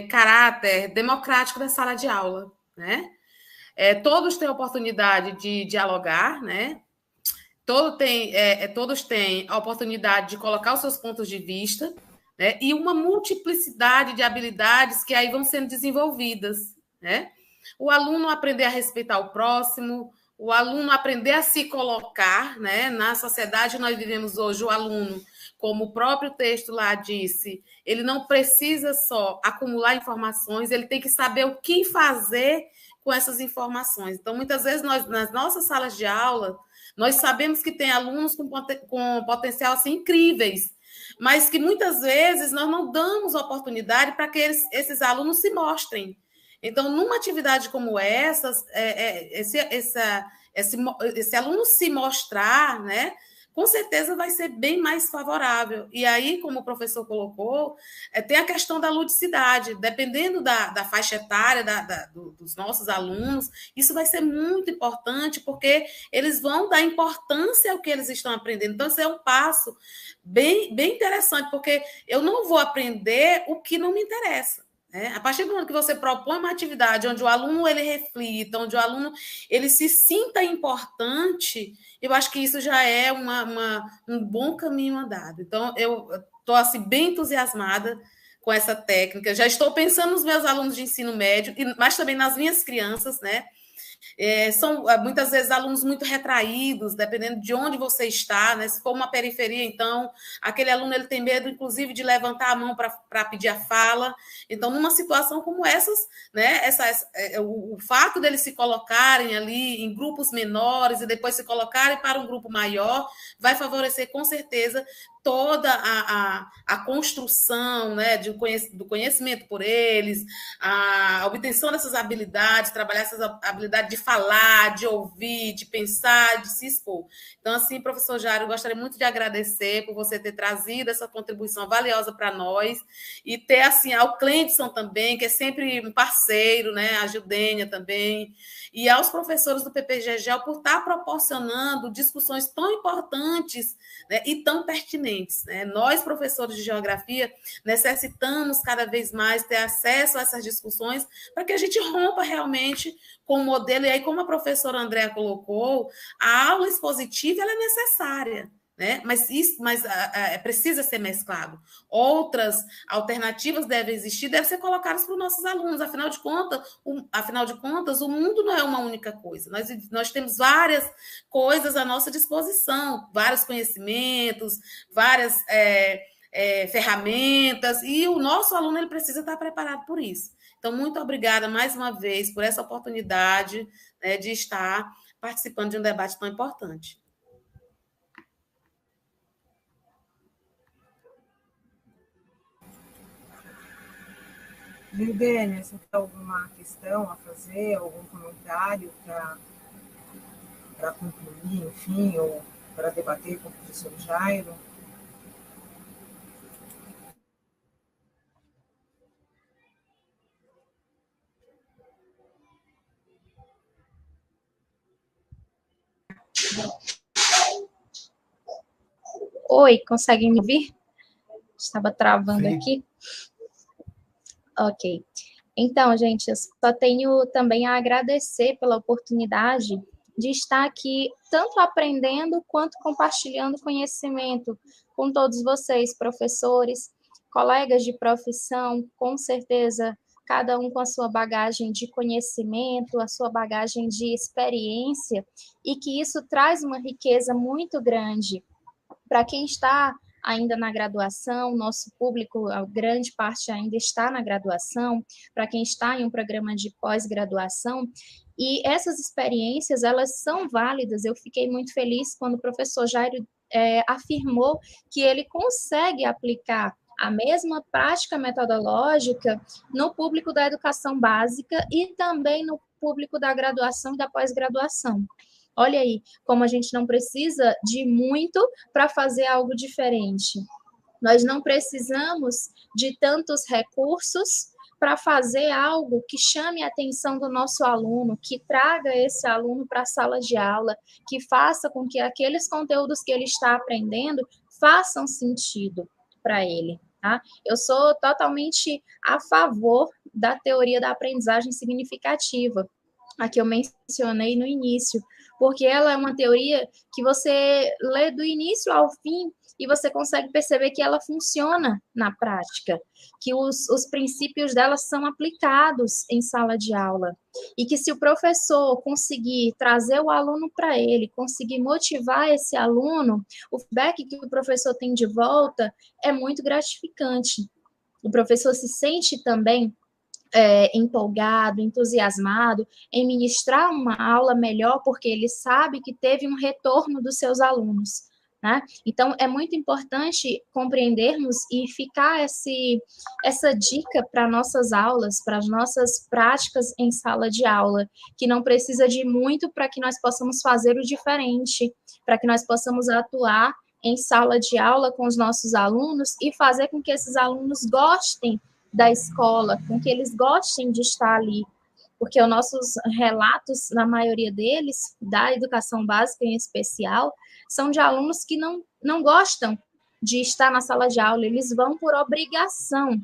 caráter democrático da sala de aula, né? Todos têm oportunidade de dialogar, né? Todos têm a oportunidade de colocar os seus pontos de vista, né? E uma multiplicidade de habilidades que aí vão sendo desenvolvidas, né? O aluno aprender a respeitar o próximo, o aluno aprender a se colocar, né? Na sociedade nós vivemos hoje, o aluno, como o próprio texto lá disse, ele não precisa só acumular informações, ele tem que saber o que fazer com essas informações. Então, muitas vezes, nas nossas salas de aula, nós sabemos que tem alunos com potencial assim, incríveis, mas que muitas vezes nós não damos oportunidade para que esses alunos se mostrem. Então, numa atividade como essa, esse aluno se mostrar, né, com certeza vai ser bem mais favorável. E aí, como o professor colocou, tem a questão da ludicidade. Dependendo da faixa etária dos nossos alunos, isso vai ser muito importante, porque eles vão dar importância ao que eles estão aprendendo. Então, isso é um passo bem interessante, porque eu não vou aprender o que não me interessa. A partir do momento que você propõe uma atividade onde o aluno ele reflita, onde o aluno ele se sinta importante, eu acho que isso já é um bom caminho andado. Então, eu estou assim, bem entusiasmada com essa técnica. Já estou pensando nos meus alunos de ensino médio, mas também nas minhas crianças, né? São muitas vezes alunos muito retraídos, dependendo de onde você está, né? Se for uma periferia, então, aquele aluno ele tem medo, inclusive, de levantar a mão para pedir a fala. Então, numa situação como essas, né? O fato deles se colocarem ali em grupos menores e depois se colocarem para um grupo maior vai favorecer, com certeza, toda a construção, né, do conhecimento por eles, a obtenção dessas habilidades, trabalhar essas habilidades de falar, de ouvir, de pensar, de se expor. Então, assim, professor Jário, eu gostaria muito de agradecer por você ter trazido essa contribuição valiosa para nós e ter, assim, ao Cleidson também, que é sempre um parceiro, né, a Gildênia também, e aos professores do PPGGEL por estar proporcionando discussões tão importantes, né, e tão pertinentes, né? Nós, professores de geografia, necessitamos cada vez mais ter acesso a essas discussões para que a gente rompa realmente com o modelo. E aí, como a professora Andréa colocou, a aula expositiva ela é necessária, né? Mas precisa ser mesclado. Outras alternativas devem existir, devem ser colocadas para os nossos alunos. Afinal de contas, o mundo não é uma única coisa. Nós temos várias coisas à nossa disposição, vários conhecimentos, várias ferramentas, e o nosso aluno ele precisa estar preparado por isso. Então, muito obrigada mais uma vez por essa oportunidade, né, de estar participando de um debate tão importante. Gildênia, você tem alguma questão a fazer, algum comentário para concluir, enfim, ou para debater com o professor Jairo? Oi, conseguem me ouvir? Estava travando Sim. aqui. Ok. Então, gente, eu só tenho também a agradecer pela oportunidade de estar aqui, tanto aprendendo quanto compartilhando conhecimento com todos vocês, professores, colegas de profissão, com certeza, cada um com a sua bagagem de conhecimento, a sua bagagem de experiência, e que isso traz uma riqueza muito grande para quem está ainda na graduação, nosso público, a grande parte ainda está na graduação, para quem está em um programa de pós-graduação, e essas experiências, elas são válidas. Eu fiquei muito feliz quando o professor Jairo afirmou que ele consegue aplicar a mesma prática metodológica no público da educação básica e também no público da graduação e da pós-graduação. Olha aí, como a gente não precisa de muito para fazer algo diferente. Nós não precisamos de tantos recursos para fazer algo que chame a atenção do nosso aluno, que traga esse aluno para a sala de aula, que faça com que aqueles conteúdos que ele está aprendendo façam sentido para ele. Tá? Eu sou totalmente a favor da teoria da aprendizagem significativa, a que eu mencionei no início, porque ela é uma teoria que você lê do início ao fim e você consegue perceber que ela funciona na prática, que os princípios dela são aplicados em sala de aula, e que se o professor conseguir trazer o aluno para ele, conseguir motivar esse aluno, o feedback que o professor tem de volta é muito gratificante. O professor se sente também empolgado, entusiasmado em ministrar uma aula melhor, porque ele sabe que teve um retorno dos seus alunos. Né? Então, é muito importante compreendermos e ficar essa dica para nossas aulas, para as nossas práticas em sala de aula, que não precisa de muito para que nós possamos fazer o diferente, para que nós possamos atuar em sala de aula com os nossos alunos e fazer com que esses alunos gostem da escola, com que eles gostem de estar ali, porque os nossos relatos, na maioria deles, da educação básica em especial, são de alunos que não gostam de estar na sala de aula, eles vão por obrigação,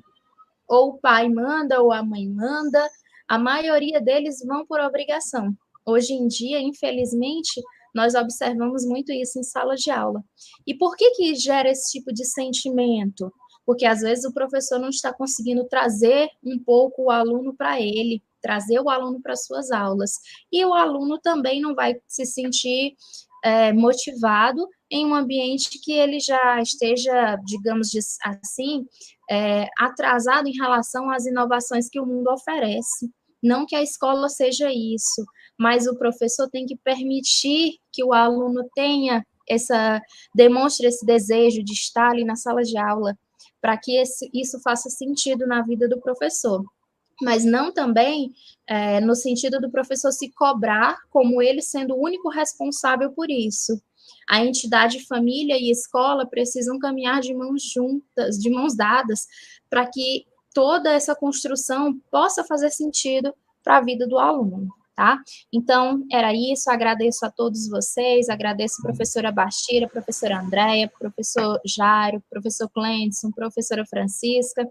ou o pai manda, ou a mãe manda, a maioria deles vão por obrigação. Hoje em dia, infelizmente, nós observamos muito isso em sala de aula. E por que gera esse tipo de sentimento? Porque, às vezes, o professor não está conseguindo trazer um pouco o aluno para ele, trazer o aluno para suas aulas. E o aluno também não vai se sentir motivado em um ambiente que ele já esteja, digamos assim, atrasado em relação às inovações que o mundo oferece. Não que a escola seja isso, mas o professor tem que permitir que o aluno demonstre esse desejo de estar ali na sala de aula, para que isso faça sentido na vida do professor. Mas não também no sentido do professor se cobrar como ele sendo o único responsável por isso. A entidade família e escola precisam caminhar de mãos juntas, de mãos dadas, para que toda essa construção possa fazer sentido para a vida do aluno. Tá? Então, era isso, agradeço a todos vocês, agradeço a professora Bastira, a professora Andréia, professor Jairo, professor Clendson, professora Francisca,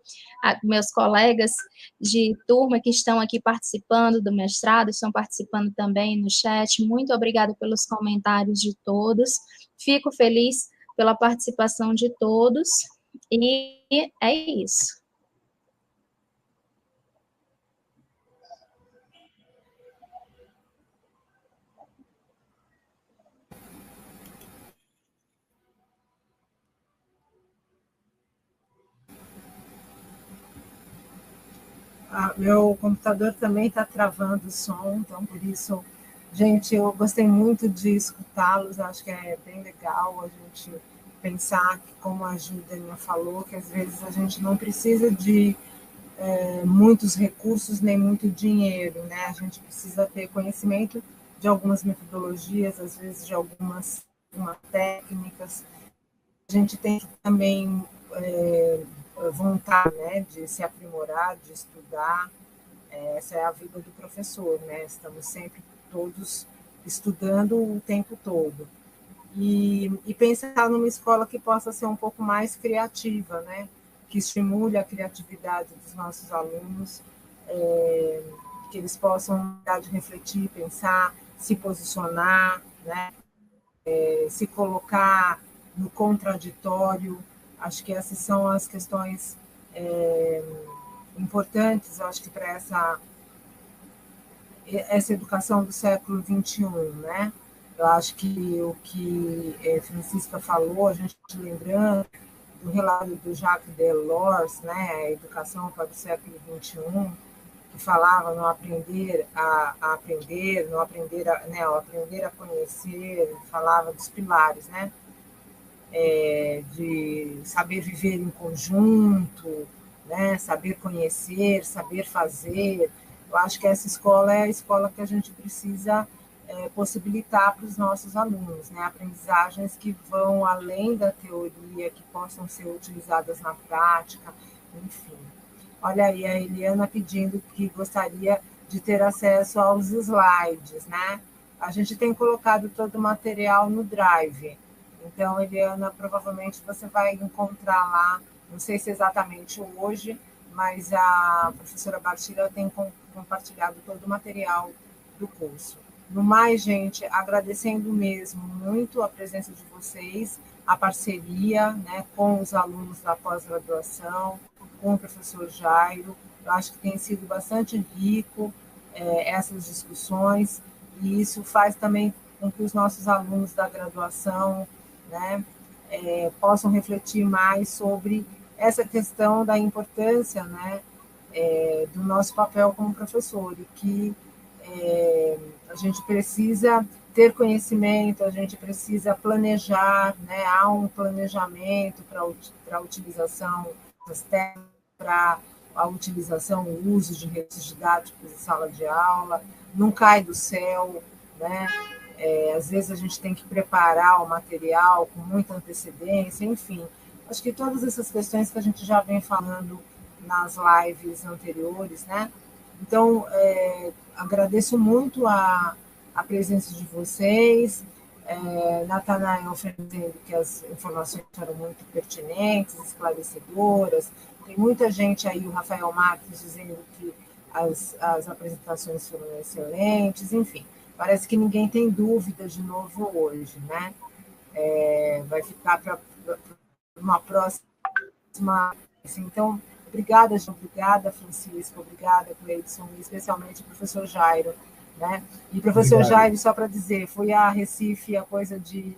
meus colegas de turma que estão aqui participando do mestrado, estão participando também no chat, muito obrigada pelos comentários de todos, fico feliz pela participação de todos, e é isso. Meu computador também está travando o som, então por isso, gente, eu gostei muito de escutá-los, acho que é bem legal a gente pensar que, como a Juliana falou, que às vezes a gente não precisa de muitos recursos nem muito dinheiro, né? A gente precisa ter conhecimento de algumas metodologias, às vezes de algumas técnicas. A gente tem que também vontade, né, de se aprimorar, de estudar. Essa é a vida do professor, né? Estamos sempre todos estudando o tempo todo. E pensar numa escola que possa ser um pouco mais criativa, né? Que estimule a criatividade dos nossos alunos, que eles possam de refletir, pensar, se posicionar, né? Se colocar no contraditório. Acho que essas são as questões importantes, acho que para essa educação do século XXI, né? Eu acho que o que Francisca falou, a gente lembrando do relato do Jacques Delors, né, a Educação para o Século XXI, que falava no aprender a aprender, no aprender a, né, o aprender a conhecer, falava dos pilares, né, de saber viver em conjunto, né, saber conhecer, saber fazer. Eu acho que essa escola é a escola que a gente precisa possibilitar para os nossos alunos, né, aprendizagens que vão além da teoria, que possam ser utilizadas na prática, enfim. Olha aí a Eliana pedindo que gostaria de ter acesso aos slides, né? A gente tem colocado todo o material no Drive. Então, Eliana, provavelmente você vai encontrar lá, não sei se exatamente hoje, mas a professora Bartira tem compartilhado todo o material do curso. No mais, gente, agradecendo mesmo muito a presença de vocês, a parceria, né, com os alunos da pós-graduação, com o professor Jairo. Eu acho que tem sido bastante rico essas discussões, e isso faz também com que os nossos alunos da graduação, né, possam refletir mais sobre essa questão da importância, né, do nosso papel como professor, e que a gente precisa ter conhecimento, a gente precisa planejar, né, há um planejamento para a utilização das técnicas, para a utilização, o uso de recursos didáticos em sala de aula, não cai do céu, né? Às vezes a gente tem que preparar o material com muita antecedência, enfim. Acho que todas essas questões que a gente já vem falando nas lives anteriores, né? Então, agradeço muito a presença de vocês, Natanael oferecendo que as informações foram muito pertinentes, esclarecedoras. Tem muita gente aí, o Rafael Marques, dizendo que as apresentações foram excelentes, enfim. Parece que ninguém tem dúvida de novo hoje, né? Vai ficar para uma próxima. Então, obrigada, João, obrigada, Francisco, obrigada, Cleidson, e especialmente o professor Jairo, né? E professor Obrigado. Jairo, só para dizer, fui a Recife a coisa de...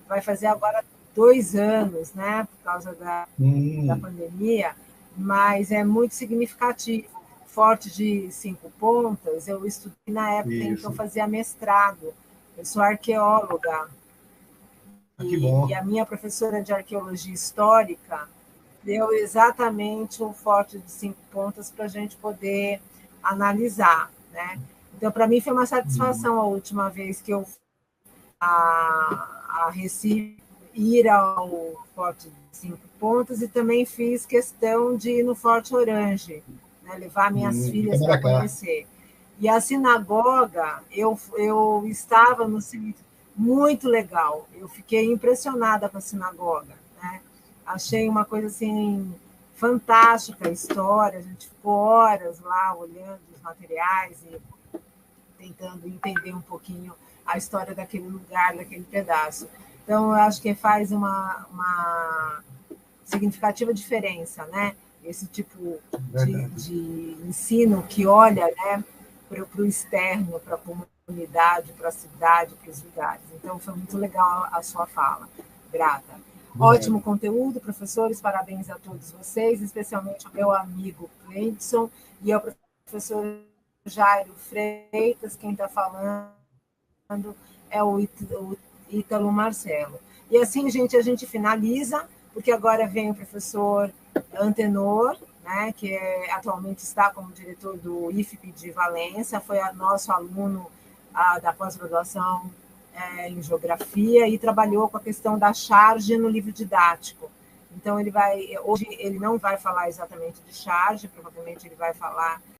vai fazer agora 2 anos, né? Por causa da pandemia, mas é muito significativo. Forte de 5 Pontas, eu estudei na época em que eu fazia mestrado. Eu sou arqueóloga. E a minha professora de arqueologia histórica deu exatamente um Forte de 5 Pontas para a gente poder analisar, né? Então, para mim, foi uma satisfação a última vez que eu a Recife ir ao Forte de 5 Pontas, e também fiz questão de ir no Forte Orange, né, levar minhas filhas para conhecer. E a sinagoga, eu estava no centro, muito legal. Eu fiquei impressionada com a sinagoga, né? Achei uma coisa assim fantástica a história. A gente ficou horas lá olhando os materiais e tentando entender um pouquinho a história daquele lugar, daquele pedaço. Então, eu acho que faz uma significativa diferença, né? Esse tipo de ensino que olha, né, para o externo, para a comunidade, para a cidade, para os lugares. Então, foi muito legal a sua fala. Grata. Ótimo conteúdo, professores, parabéns a todos vocês, especialmente ao meu amigo Cleidson e ao professor Jairo Freitas. Quem está falando é o Ítalo Marcelo. E assim, gente, a gente finaliza, porque agora vem o professor Antenor, né, que atualmente está como diretor do IFP de Valência, foi nosso aluno da pós-graduação em Geografia e trabalhou com a questão da charge no livro didático. Então, hoje ele não vai falar exatamente de charge, provavelmente ele vai falar